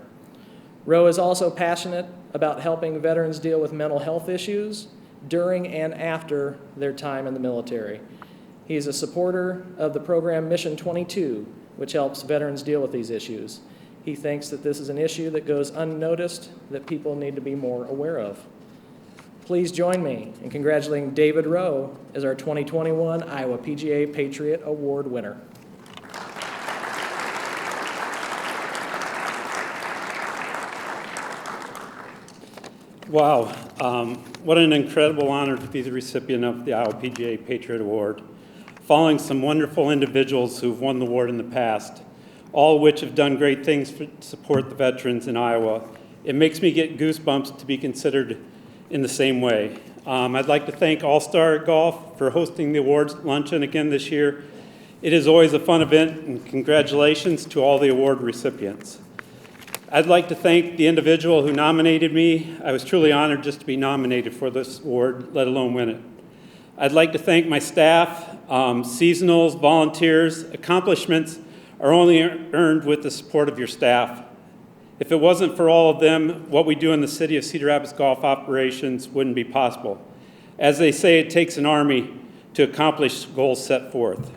Roe is also passionate about helping veterans deal with mental health issues during and after their time in the military. He is a supporter of the program Mission 22, which helps veterans deal with these issues. He thinks that this is an issue that goes unnoticed, that people need to be more aware of. Please join me in congratulating David Rowe as our 2021 Iowa PGA Patriot Award winner. Wow, what an incredible honor to be the recipient of the Iowa PGA Patriot Award. Following some wonderful individuals who've won the award in the past, all of which have done great things to support the veterans in Iowa, it makes me get goosebumps to be considered in the same way. I'd like to thank All-Star Golf for hosting the awards luncheon again this year. It is always a fun event, and congratulations to all the award recipients. I'd like to thank the individual who nominated me. I was truly honored just to be nominated for this award, let alone win it. I'd like to thank my staff, seasonals, volunteers. Accomplishments are only earned with the support of your staff. If it wasn't for all of them, what we do in the City of Cedar Rapids Golf Operations wouldn't be possible. As they say, it takes an army to accomplish goals set forth.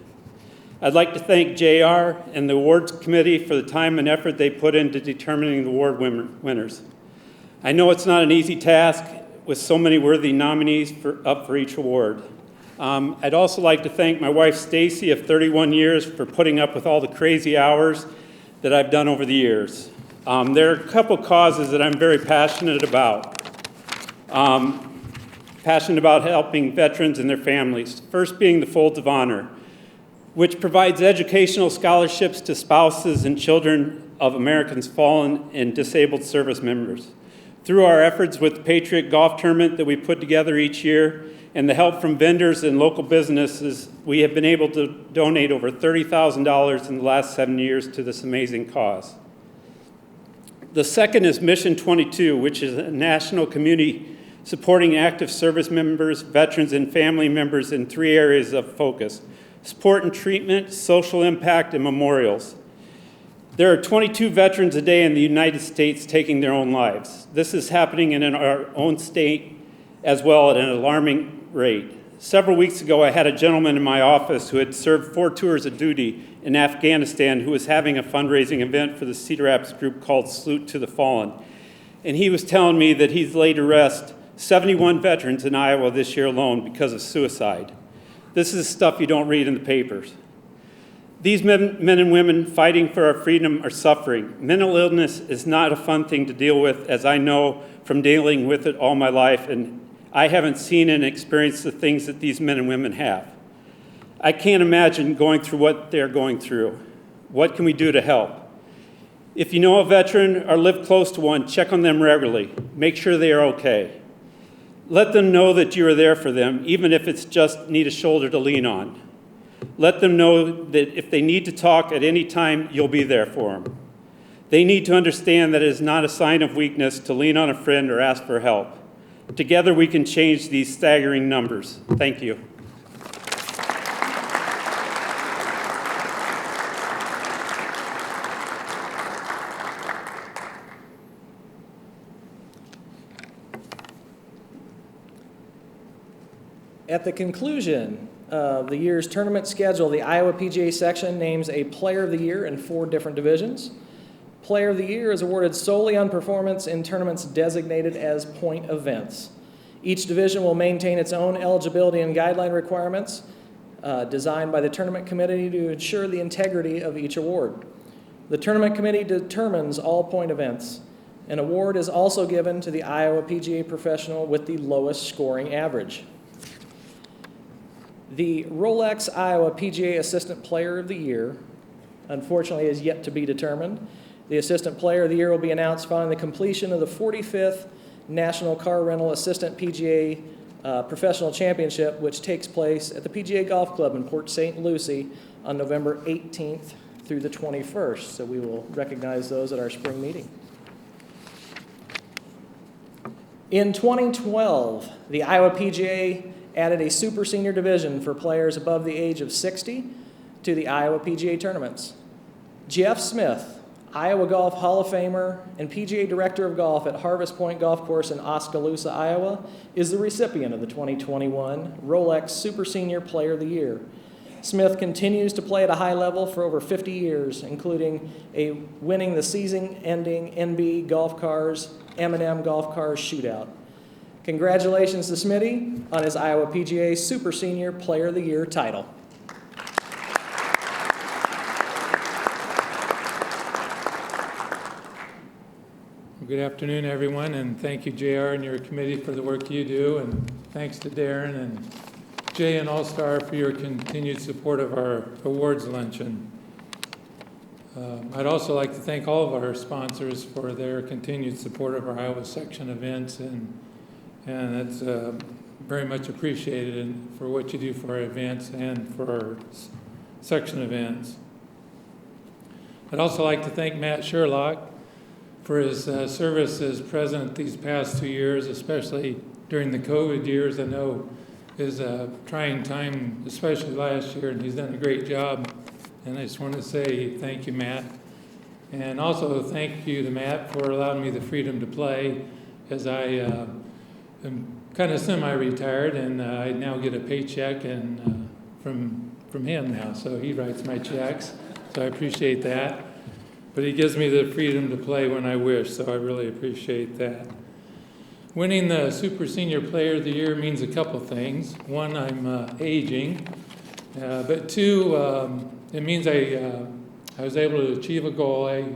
I'd like to thank JR and the awards committee for the time and effort they put into determining the award winners. I know it's not an easy task with so many worthy nominees up for each award. I'd also like to thank my wife Stacy of 31 years for putting up with all the crazy hours that I've done over the years. There are a couple causes that I'm very passionate about. Passionate about helping veterans and their families. First being the Folds of Honor, which provides educational scholarships to spouses and children of Americans fallen and disabled service members. Through our efforts with the Patriot Golf Tournament that we put together each year and the help from vendors and local businesses, we have been able to donate over $30,000 in the last 7 years to this amazing cause. The second is Mission 22, which is a national community supporting active service members, veterans, and family members in 3 areas of focus: support and treatment, social impact, and memorials. There are 22 veterans a day in the United States taking their own lives. This is happening in our own state as well at an alarming rate. Several weeks ago, I had a gentleman in my office who had served 4 tours of duty in Afghanistan who was having a fundraising event for the Cedar Rapids group called Salute to the Fallen. And he was telling me that he's laid to rest 71 veterans in Iowa this year alone because of suicide. This is stuff you don't read in the papers. These men and women fighting for our freedom are suffering. Mental illness is not a fun thing to deal with, as I know from dealing with it all my life, and I haven't seen and experienced the things that these men and women have. I can't imagine going through what they're going through. What can we do to help? If you know a veteran or live close to one, check on them regularly. Make sure they are okay. Let them know that you are there for them, even if it's just need a shoulder to lean on. Let them know that if they need to talk at any time, you'll be there for them. They need to understand that it is not a sign of weakness to lean on a friend or ask for help. Together we can change these staggering numbers. Thank you. At the conclusion of the year's tournament schedule, the Iowa PGA section names a Player of the Year in 4 different divisions. Player of the Year is awarded solely on performance in tournaments designated as point events. Each division will maintain its own eligibility and guideline requirements designed by the tournament committee to ensure the integrity of each award. The tournament committee determines all point events. An award is also given to the Iowa PGA professional with the lowest scoring average. The Rolex Iowa PGA Assistant Player of the Year, unfortunately, is yet to be determined. The Assistant Player of the Year will be announced following the completion of the 45th National Car Rental Assistant PGA Professional Championship, which takes place at the PGA Golf Club in Port St. Lucie on November 18th through the 21st. So we will recognize those at our spring meeting. In 2012, the Iowa PGA added a super senior division for players above the age of 60 to the Iowa PGA tournaments. Jeff Smith, Iowa Golf Hall of Famer and PGA Director of Golf at Harvest Point Golf Course in Oskaloosa, Iowa, is the recipient of the 2021 Rolex Super Senior Player of the Year. Smith continues to play at a high level for over 50 years, including winning the season-ending NB Golf Cars M&M Golf Cars Shootout. Congratulations to Smitty on his Iowa PGA Super Senior Player of the Year title. Good afternoon, everyone, and thank you, JR, and your committee for the work you do, and thanks to Darren and Jay and All-Star for your continued support of our awards luncheon. I'd also like to thank all of our sponsors for their continued support of our Iowa section events, and it's very much appreciated for what you do for our events and for our section events. I'd also like to thank Matt Sherlock for his service as president these past 2 years, especially during the COVID years. I know is a trying time, especially last year, and he's done a great job. And I just want to say thank you, Matt. And also thank you to Matt for allowing me the freedom to play, as I am kind of semi-retired, and I now get a paycheck and from him now. So he writes my checks, so I appreciate that. But he gives me the freedom to play when I wish, so I really appreciate that. Winning the Super Senior Player of the Year means a couple things. One, I'm aging, but two, it means I was able to achieve a goal. I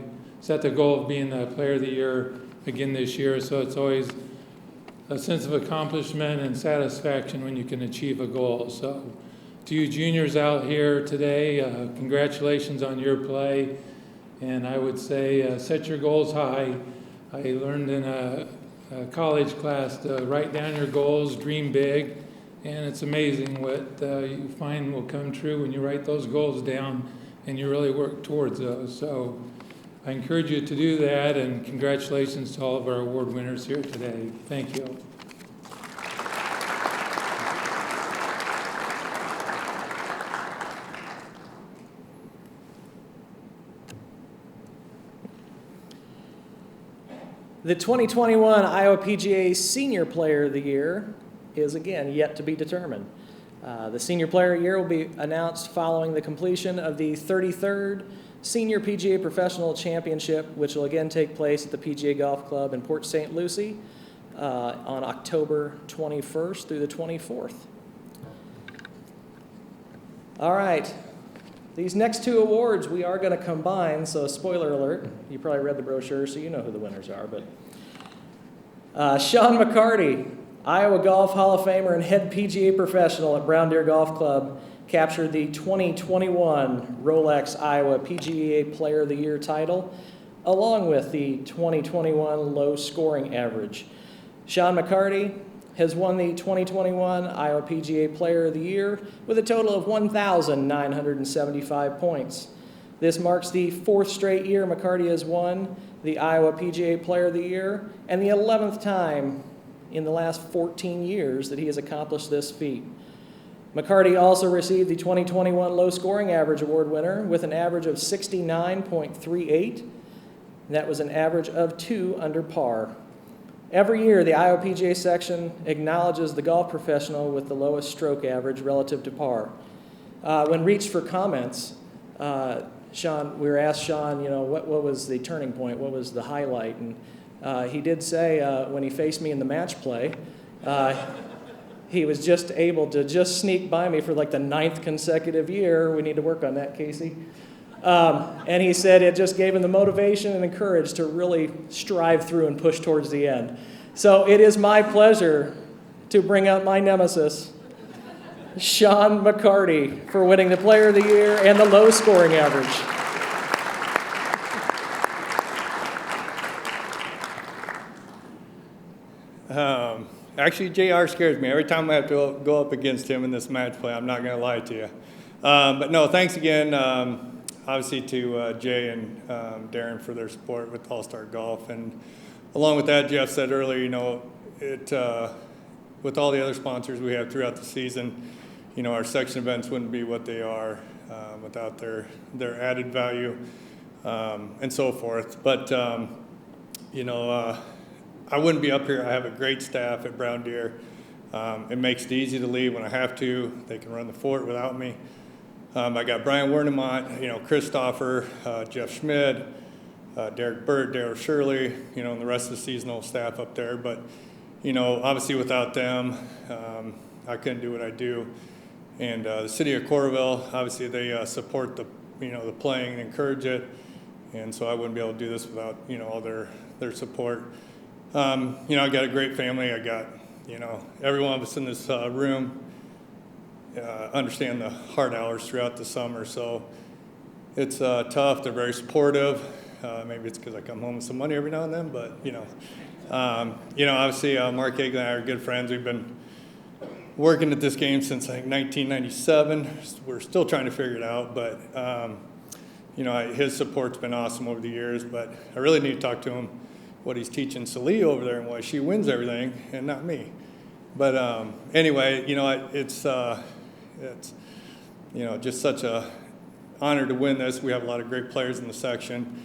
set the goal of being the Player of the Year again this year, so it's always a sense of accomplishment and satisfaction when you can achieve a goal. So to you juniors out here today, congratulations on your play. And I would say set your goals high. I learned in a college class to write down your goals, dream big, and it's amazing what you find will come true when you write those goals down and you really work towards those. So I encourage you to do that, and congratulations to all of our award winners here today. Thank you. The 2021 Iowa PGA Senior Player of the Year is again yet to be determined. The Senior Player of the Year will be announced following the completion of the 33rd Senior PGA Professional Championship, which will again take place at the PGA Golf Club in Port St. Lucie on October 21st through the 24th. All right. These next two awards we are going to combine, so spoiler alert, you probably read the brochure, so you know who the winners are. But Sean McCarty, Iowa Golf Hall of Famer and head PGA professional at Brown Deer Golf Club, captured the 2021 Rolex Iowa PGA Player of the Year title, along with the 2021 low scoring average. Sean McCarty has won the 2021 Iowa PGA Player of the Year with a total of 1,975 points. This marks the fourth straight year McCarty has won the Iowa PGA Player of the Year, and the 11th time in the last 14 years that he has accomplished this feat. McCarty also received the 2021 Low Scoring Average Award winner with an average of 69.38. That was an average of 2 under par. Every year, the Iowa PGA section acknowledges the golf professional with the lowest stroke average relative to par. When reached for comments, Sean, we were asked Sean, what was the turning point? What was the highlight? And he did say when he faced me in the match play, he was just able to just sneak by me for like the 9th consecutive year. We need to work on that, Casey. And he said it just gave him the motivation and the courage to really strive through and push towards the end. So it is my pleasure to bring up my nemesis, Sean McCarty, for winning the Player of the Year and the low scoring average. Actually, JR scares me. Every time I have to go up against him in this match play, I'm not going to lie to you. But no, thanks again. Obviously to Jay and Darren for their support with All-Star Golf. And along with that, Jeff said earlier, with all the other sponsors we have throughout the season, our section events wouldn't be what they are without their added value. and so forth. But, you know, I wouldn't be up here. I have a great staff at Brown Deer. It makes it easy to leave when I have to. They can run the fort without me. I got Brian Wernemont, you know, Christopher, Jeff Schmid, Derek Bird, Darryl Shirley, you know, and the rest of the seasonal staff up there. But, you know, obviously without them, I couldn't do what I do. And the city of Coralville, obviously they support the, you know, the playing and encourage it. And so I wouldn't be able to do this without, you know, all their support. You know, I got a great family. I got, you know, every one of us in this room understand the hard hours throughout the summer. So it's tough. They're very supportive. Maybe it's because I come home with some money every now and then, but, you know, obviously Mark Eagley and I are good friends. We've been working at this game since, I think, 1997. We're still trying to figure it out, but, you know, his support's been awesome over the years, but I really need to talk to him what he's teaching Celie over there and why she wins everything and not me. But anyway, you know, it's you know, just such a honor to win this. We have a lot of great players in the section,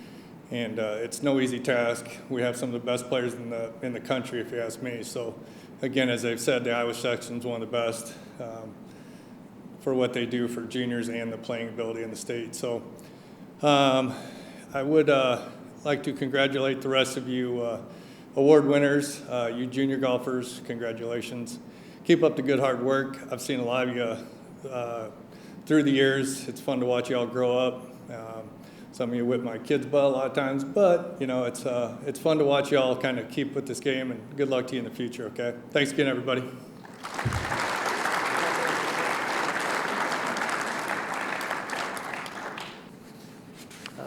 and it's no easy task. We have some of the best players in the country, if you ask me. So again, as I've said, the Iowa section is one of the best for what they do for juniors and the playing ability in the state. So I would like to congratulate the rest of you award winners, you junior golfers. Congratulations. Keep up the good hard work. I've seen a lot of you through the years. It's fun to watch you all grow up. Some of you whip my kids' butt a lot of times, but you know, it's fun to watch you all kind of keep with this game, and good luck to you in the future, okay? Thanks again, everybody.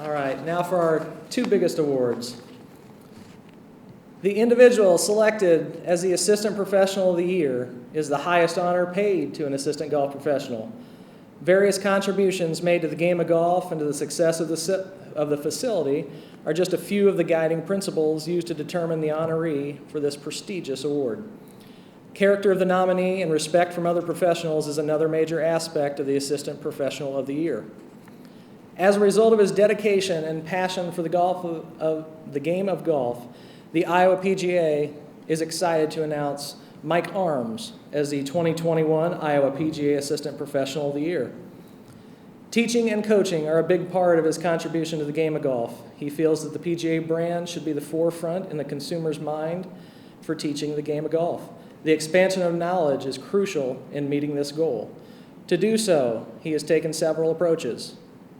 All right, now for our two biggest awards. The individual selected as the Assistant Professional of the Year is the highest honor paid to an assistant golf professional. Various contributions made to the game of golf and to the success of the facility are just a few of the guiding principles used to determine the honoree for this prestigious award. Character of the nominee and respect from other professionals is another major aspect of the Assistant Professional of the Year. As a result of his dedication and passion for the game of golf, the Iowa PGA is excited to announce Mike Arms as the 2021 Iowa PGA Assistant Professional of the Year. Teaching and coaching are a big part of his contribution to the game of golf. He feels that the PGA brand should be the forefront in the consumer's mind for teaching the game of golf. The expansion of knowledge is crucial in meeting this goal. To do so, he has taken several approaches.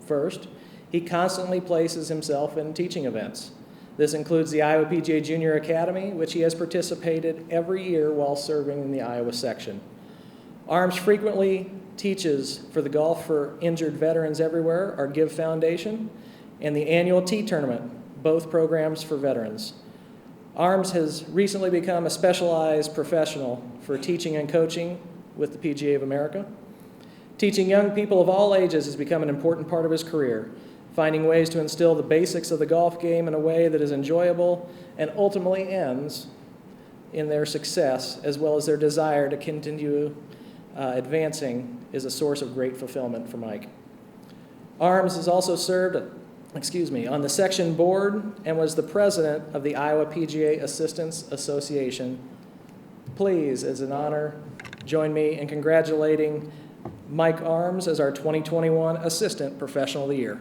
First, he constantly places himself in teaching events. This includes the Iowa PGA Junior Academy, which he has participated every year while serving in the Iowa section. Arms frequently teaches for the Golf for Injured Veterans Everywhere, our GIVE Foundation, and the annual Tea Tournament, both programs for veterans. Arms has recently become a specialized professional for teaching and coaching with the PGA of America. Teaching young people of all ages has become an important part of his career, finding ways to instill the basics of the golf game in a way that is enjoyable and ultimately ends in their success, as well as their desire to continue advancing, is a source of great fulfillment for Mike. Arms has also served on the section board and was the president of the Iowa PGA Assistants Association. Please, as an honor, join me in congratulating Mike Arms as our 2021 Assistant Professional of the Year.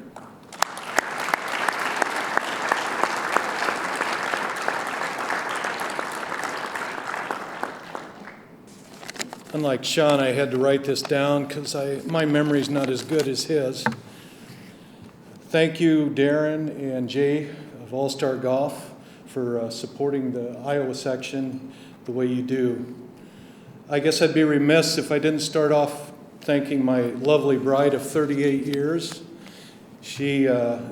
Unlike Sean, I had to write this down because my memory's not as good as his. Thank you, Darren and Jay of All-Star Golf, for supporting the Iowa section the way you do. I guess I'd be remiss if I didn't start off thanking my lovely bride of 38 years. She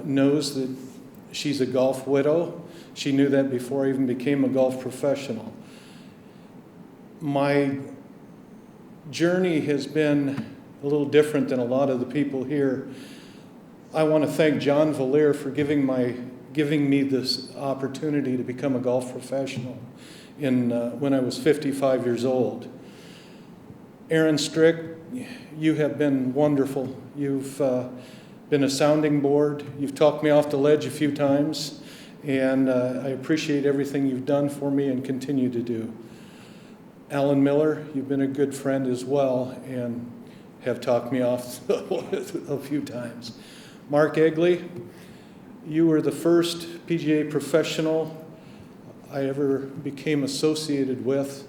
knows that she's a golf widow. She knew that before I even became a golf professional. My journey has been a little different than a lot of the people here. I want to thank John Valier for giving me this opportunity to become a golf professional when I was 55 years old. Aaron Strick, you have been wonderful. You've been a sounding board. You've talked me off the ledge a few times, and I appreciate everything you've done for me and continue to do. Alan Miller, you've been a good friend as well and have talked me off a few times. Mark Egley, you were the first PGA professional I ever became associated with,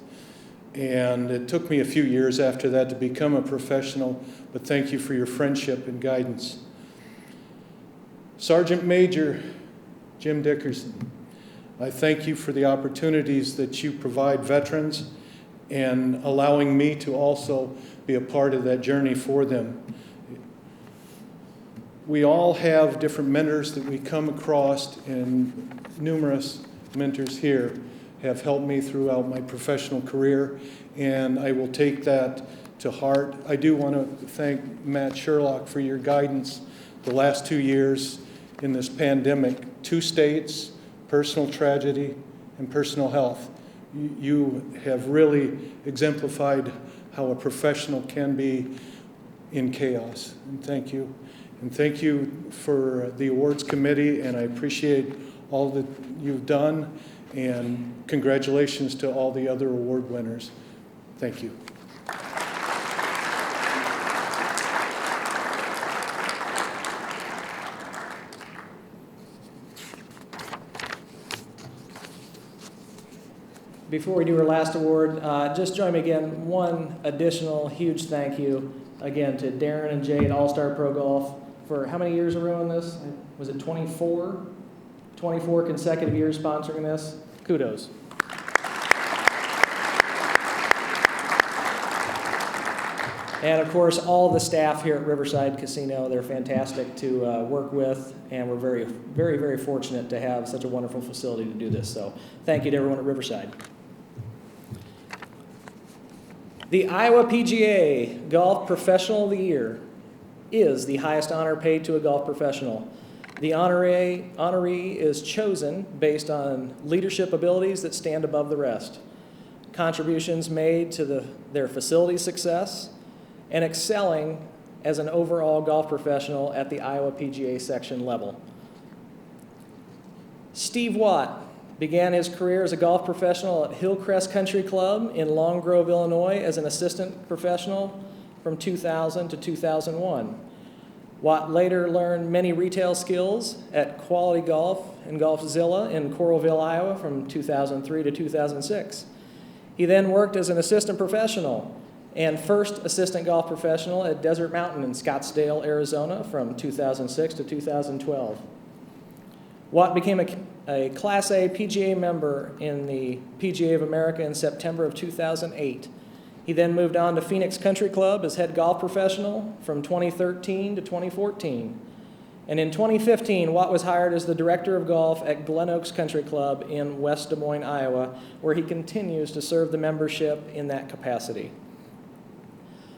and it took me a few years after that to become a professional, but thank you for your friendship and guidance. Sergeant Major Jim Dickerson, I thank you for the opportunities that you provide veterans and allowing me to also be a part of that journey for them. We all have different mentors that we come across, and numerous mentors here have helped me throughout my professional career, and I will take that to heart. I do want to thank Matt Sherlock for your guidance the last 2 years in this pandemic. 2 states, personal tragedy, and personal health. You have really exemplified how a professional can be in chaos, and thank you. And thank you for the awards committee, and I appreciate all that you've done, and congratulations to all the other award winners. Thank you. Before we do our last award, just join me again. One additional huge thank you again to Darren and Jay at All-Star Pro Golf for how many years are we on this? Was it 24? 24 consecutive years sponsoring this. Kudos. And of course, all the staff here at Riverside Casino, they're fantastic to work with, and we're very, very, very fortunate to have such a wonderful facility to do this. So thank you to everyone at Riverside. The Iowa PGA Golf Professional of the Year is the highest honor paid to a golf professional. The honoree is chosen based on leadership abilities that stand above the rest, contributions made to their facility success, and excelling as an overall golf professional at the Iowa PGA section level. Steve Watt began his career as a golf professional at Hillcrest Country Club in Long Grove, Illinois as an assistant professional from 2000 to 2001. Watt later learned many retail skills at Quality Golf and Golfzilla in Coralville, Iowa from 2003 to 2006. He then worked as an assistant professional and first assistant golf professional at Desert Mountain in Scottsdale, Arizona from 2006 to 2012. Watt became a Class A PGA member in the PGA of America in September of 2008. He then moved on to Phoenix Country Club as head golf professional from 2013 to 2014. And in 2015, Watt was hired as the director of golf at Glen Oaks Country Club in West Des Moines, Iowa, where he continues to serve the membership in that capacity.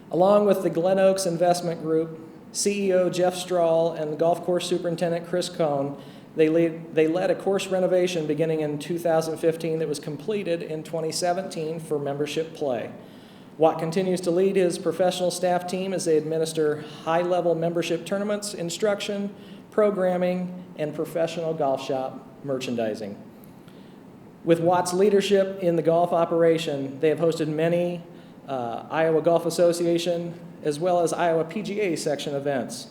Along with the Glen Oaks Investment Group, CEO Jeff Strahl and the golf course superintendent Chris Cohn, they led a course renovation beginning in 2015 that was completed in 2017 for membership play. Watt continues to lead his professional staff team as they administer high-level membership tournaments, instruction, programming, and professional golf shop merchandising. With Watt's leadership in the golf operation, they have hosted many Iowa Golf Association as well as Iowa PGA section events.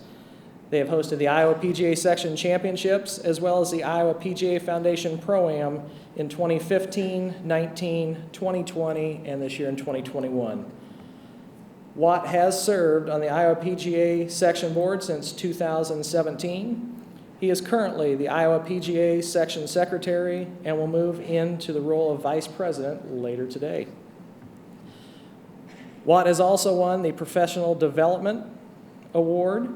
They have hosted the Iowa PGA Section Championships as well as the Iowa PGA Foundation Pro-Am in 2015, 19, 2020, and this year in 2021. Watt has served on the Iowa PGA Section Board since 2017. He is currently the Iowa PGA Section Secretary and will move into the role of Vice President later today. Watt has also won the Professional Development Award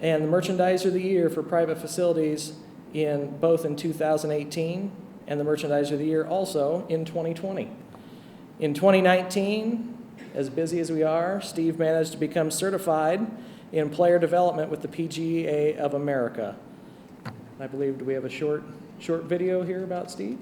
and the Merchandiser of the Year for private facilities both in 2018 and the Merchandiser of the Year also in 2020. In 2019, as busy as we are, Steve managed to become certified in player development with the PGA of America. I believe, do we have a short video here about Steve?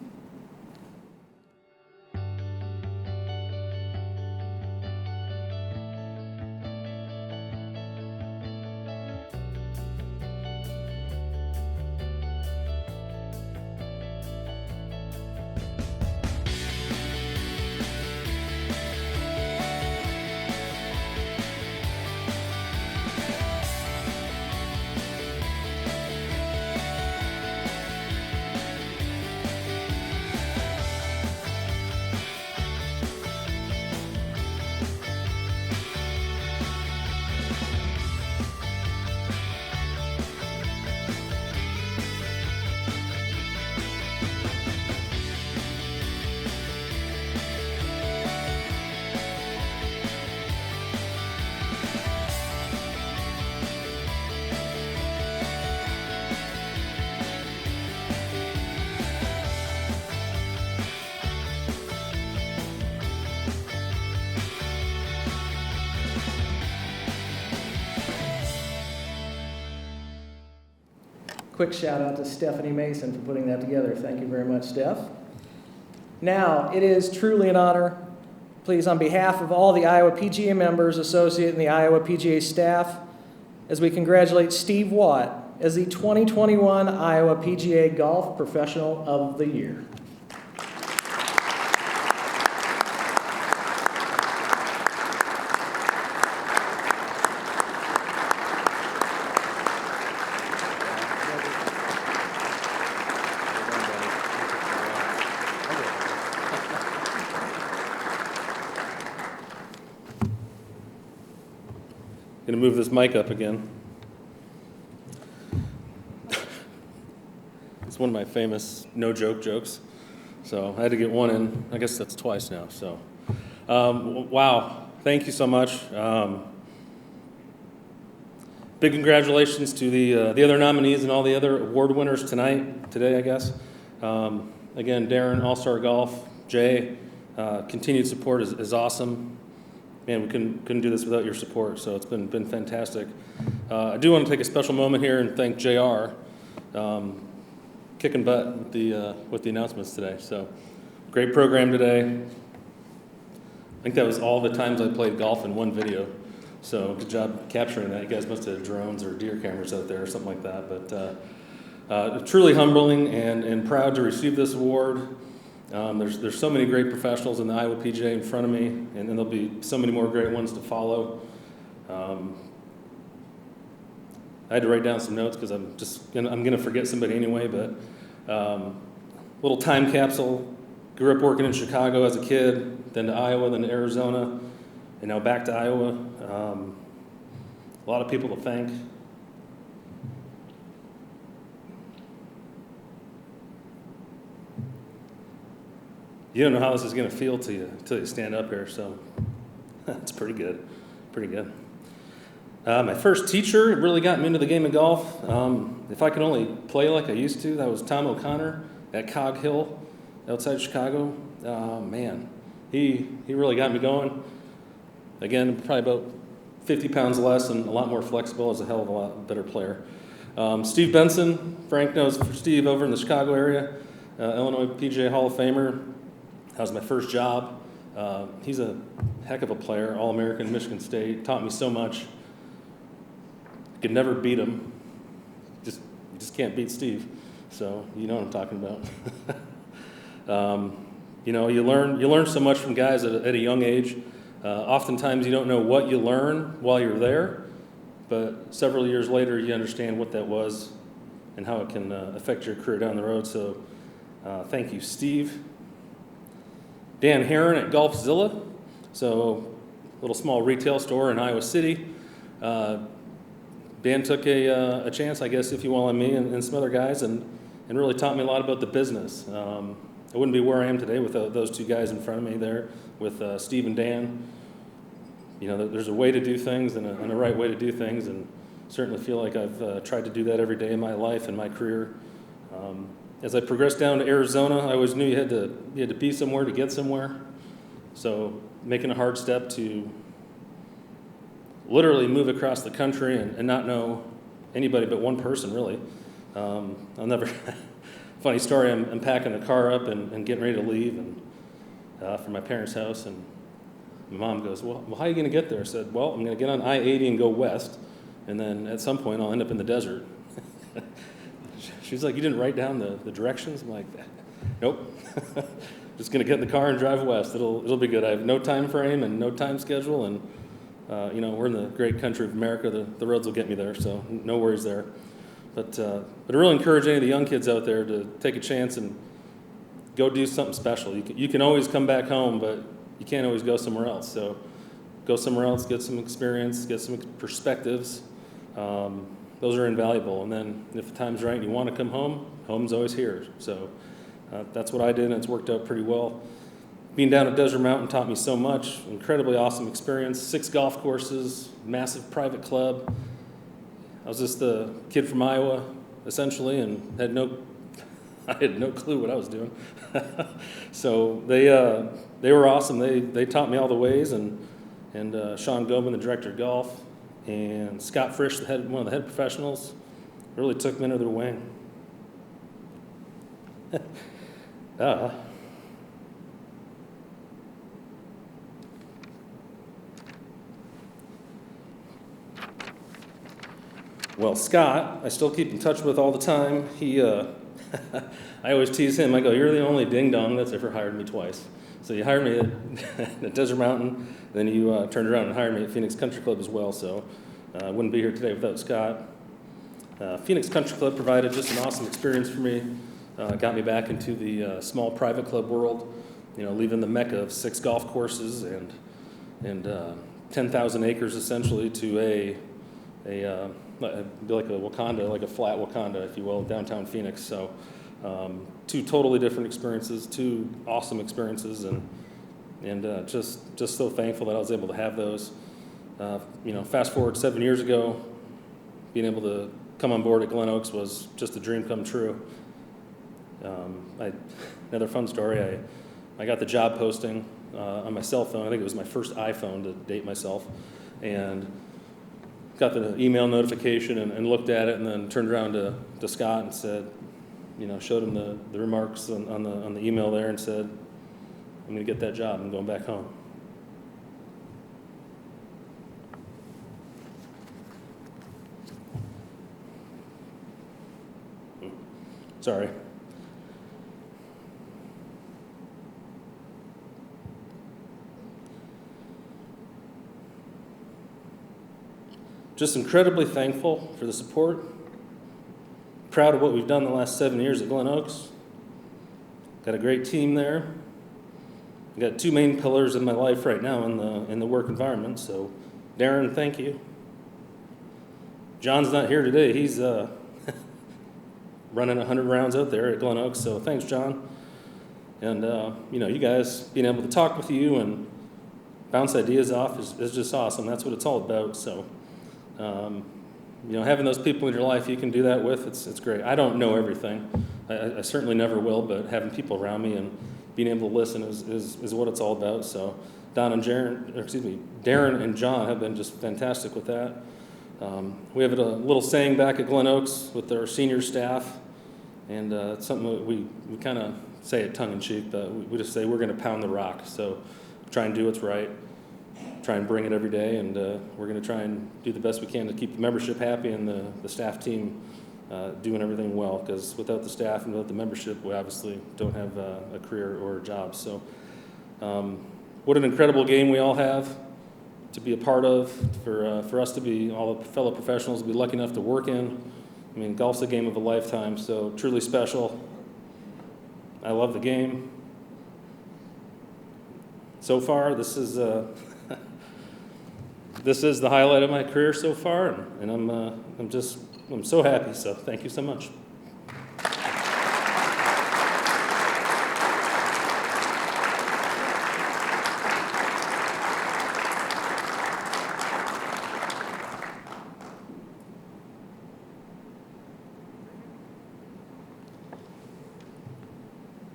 quick shout out to Stephanie Mason for putting that together. Thank you very much, Steph. Now, it is truly an honor. Please, on behalf of all the Iowa PGA members, associate, and the Iowa PGA staff, as we congratulate Steve Watt as the 2021 Iowa PGA Golf Professional of the Year. Going to move this mic up again. It's one of my famous no-joke jokes, so I had to get one in. I guess that's twice now. So, wow, thank you so much. Big congratulations to the other nominees and all the other award winners today, I guess. Again, Darren, All-Star Golf, Jay, continued support is awesome. Man, we couldn't do this without your support, so it's been fantastic. I do want to take a special moment here and thank JR, kicking butt with the announcements today. So, great program today. I think that was all the times I played golf in one video. So, good job capturing that. You guys must have drones or deer cameras out there or something like that. But truly humbling and proud to receive this award. There's so many great professionals in the Iowa PGA in front of me, and then there'll be so many more great ones to follow. I had to write down some notes because I'm gonna forget somebody anyway. But little time capsule. Grew up working in Chicago as a kid, then to Iowa, then to Arizona, and now back to Iowa. A lot of people to thank. You don't know how this is going to feel till you stand up here, so it's pretty good, pretty good. My first teacher really got me into the game of golf. If I could only play like I used to, that was Tom O'Connor at Cog Hill outside Chicago. Man, he really got me going. Again, probably about 50 pounds less and a lot more flexible, as a hell of a lot better player. Steve Benson, Frank knows Steve over in the Chicago area, Illinois PGA Hall of Famer. That was my first job. He's a heck of a player, All-American, Michigan State, taught me so much. Could never beat him. You just can't beat Steve. So you know what I'm talking about. You learn so much from guys at a young age. Oftentimes you don't know what you learn while you're there, but several years later you understand what that was and how it can affect your career down the road. So thank you, Steve. Dan Heron at Golfzilla, so a little small retail store in Iowa City. Dan took a chance, I guess, if you will, on me and some other guys, and really taught me a lot about the business. I wouldn't be where I am today without those two guys in front of me there with Steve and Dan. You know, there's a way to do things and a right way to do things, and certainly feel like I've tried to do that every day in my life and my career. As I progressed down to Arizona, I always knew you had to be somewhere to get somewhere. So making a hard step to literally move across the country and not know anybody but one person, really. I'll never, funny story, I'm packing the car up and getting ready to leave from my parents' house, and my mom goes, well, how are you going to get there? I said, well, I'm going to get on I-80 and go west, and then at some point I'll end up in the desert. She's like, you didn't write down the directions? I'm like, nope. Just going to get in the car and drive west. It'll be good. I have no time frame and no time schedule, and we're in the great country of America. The roads will get me there, so no worries there. But I really encourage any of the young kids out there to take a chance and go do something special. You can always come back home, but you can't always go somewhere else. So go somewhere else, get some experience, get some perspectives. Those are invaluable. And then if the time's right and you want to come home, home's always here. So that's what I did, and it's worked out pretty well. Being down at Desert Mountain taught me so much. Incredibly awesome experience. 6 golf courses, massive private club. I was just a kid from Iowa, essentially, and I had no clue what I was doing. So they were awesome. They taught me all the ways, and Sean Gobin, the director of golf, and Scott Frisch, one of the head professionals, Really took me under their wing. Well, Scott, I still keep in touch with all the time. He, I always tease him. I go, "You're the only ding dong that's ever hired me twice." So you hired me at Desert Mountain, then you turned around and hired me at Phoenix Country Club as well. So I wouldn't be here today without Scott. Phoenix Country Club provided just an awesome experience for me. Got me back into the small private club world. You know, leaving the mecca of 6 golf courses and 10,000 acres essentially to a like a Wakanda, like a flat Wakanda, if you will, downtown Phoenix. So 2 totally different experiences, 2 awesome experiences, and just so thankful that I was able to have those. You know, fast forward 7 years ago, being able to come on board at Glen Oaks was just a dream come true. Another fun story, I got the job posting on my cell phone. I think it was my first iPhone to date myself, and got the email notification and looked at it, and then turned around to Scott and said, you know, showed him the remarks on the email there and said, "I'm going to get that job. I'm going back home." Sorry. Just incredibly thankful for the support. Proud of what we've done the last 7 years at Glen Oaks. Got a great team there. I've got 2 main pillars in my life right now in the work environment. So, Darren, thank you. John's not here today. He's running 100 rounds out there at Glen Oaks. So, thanks, John. And you know, you guys being able to talk with you and bounce ideas off is just awesome. That's what it's all about. So. You know, having those people in your life you can do that with, it's great. I don't know everything. I certainly never will, but having people around me and being able to listen is what it's all about. So Darren and John have been just fantastic with that. We have a little saying back at Glen Oaks with our senior staff, and it's something that we kind of say it tongue-in-cheek, but we just say we're going to pound the rock. So try and do what's right. Try and bring it every day, and we're going to try and do the best we can to keep the membership happy and the staff team doing everything well, because without the staff and without the membership, we obviously don't have a career or a job. So what an incredible game we all have to be a part of, for us to be, all the fellow professionals, to be lucky enough to work in. I mean, golf's a game of a lifetime, so truly special. I love the game. So far, this is the highlight of my career so far, and I'm so happy. So thank you so much.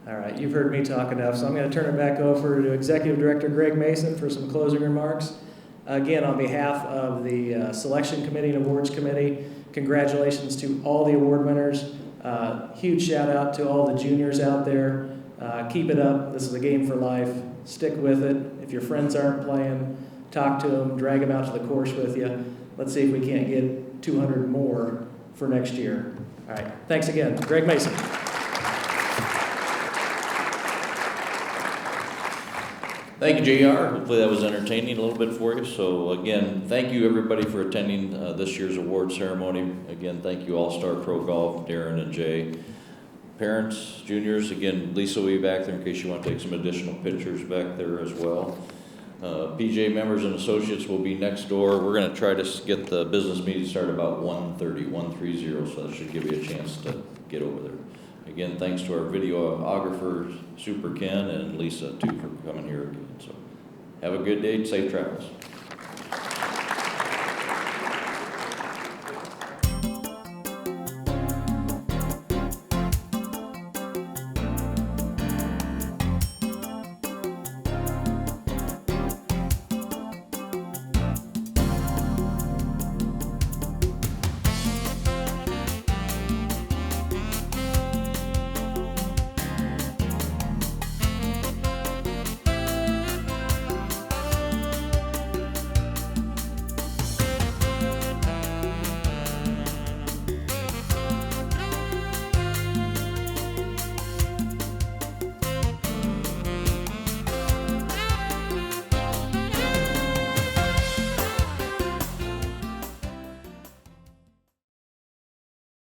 All right, you've heard me talk enough, so I'm going to turn it back over to Executive Director Greg Mason for some closing remarks. Again, on behalf of the Selection Committee and Awards Committee, congratulations to all the award winners. Huge shout out to all the juniors out there. Keep it up. This is a game for life. Stick with it. If your friends aren't playing, talk to them, drag them out to the course with you. Let's see if we can't get 200 more for next year. All right, thanks again. Greg Mason. Thank you, JR. Hopefully that was entertaining a little bit for you. So again, thank you everybody for attending this year's award ceremony. Again, thank you All-Star Pro Golf, Darren and Jay. Parents, juniors, again, Lisa will be back there in case you want to take some additional pictures back there as well. PGA members and associates will be next door. We're going to try to get the business meeting started about 1:30, so that should give you a chance to get over there. Again, thanks to our videographer, Super Ken, and Lisa, too, for coming here again. So have a good day and safe travels.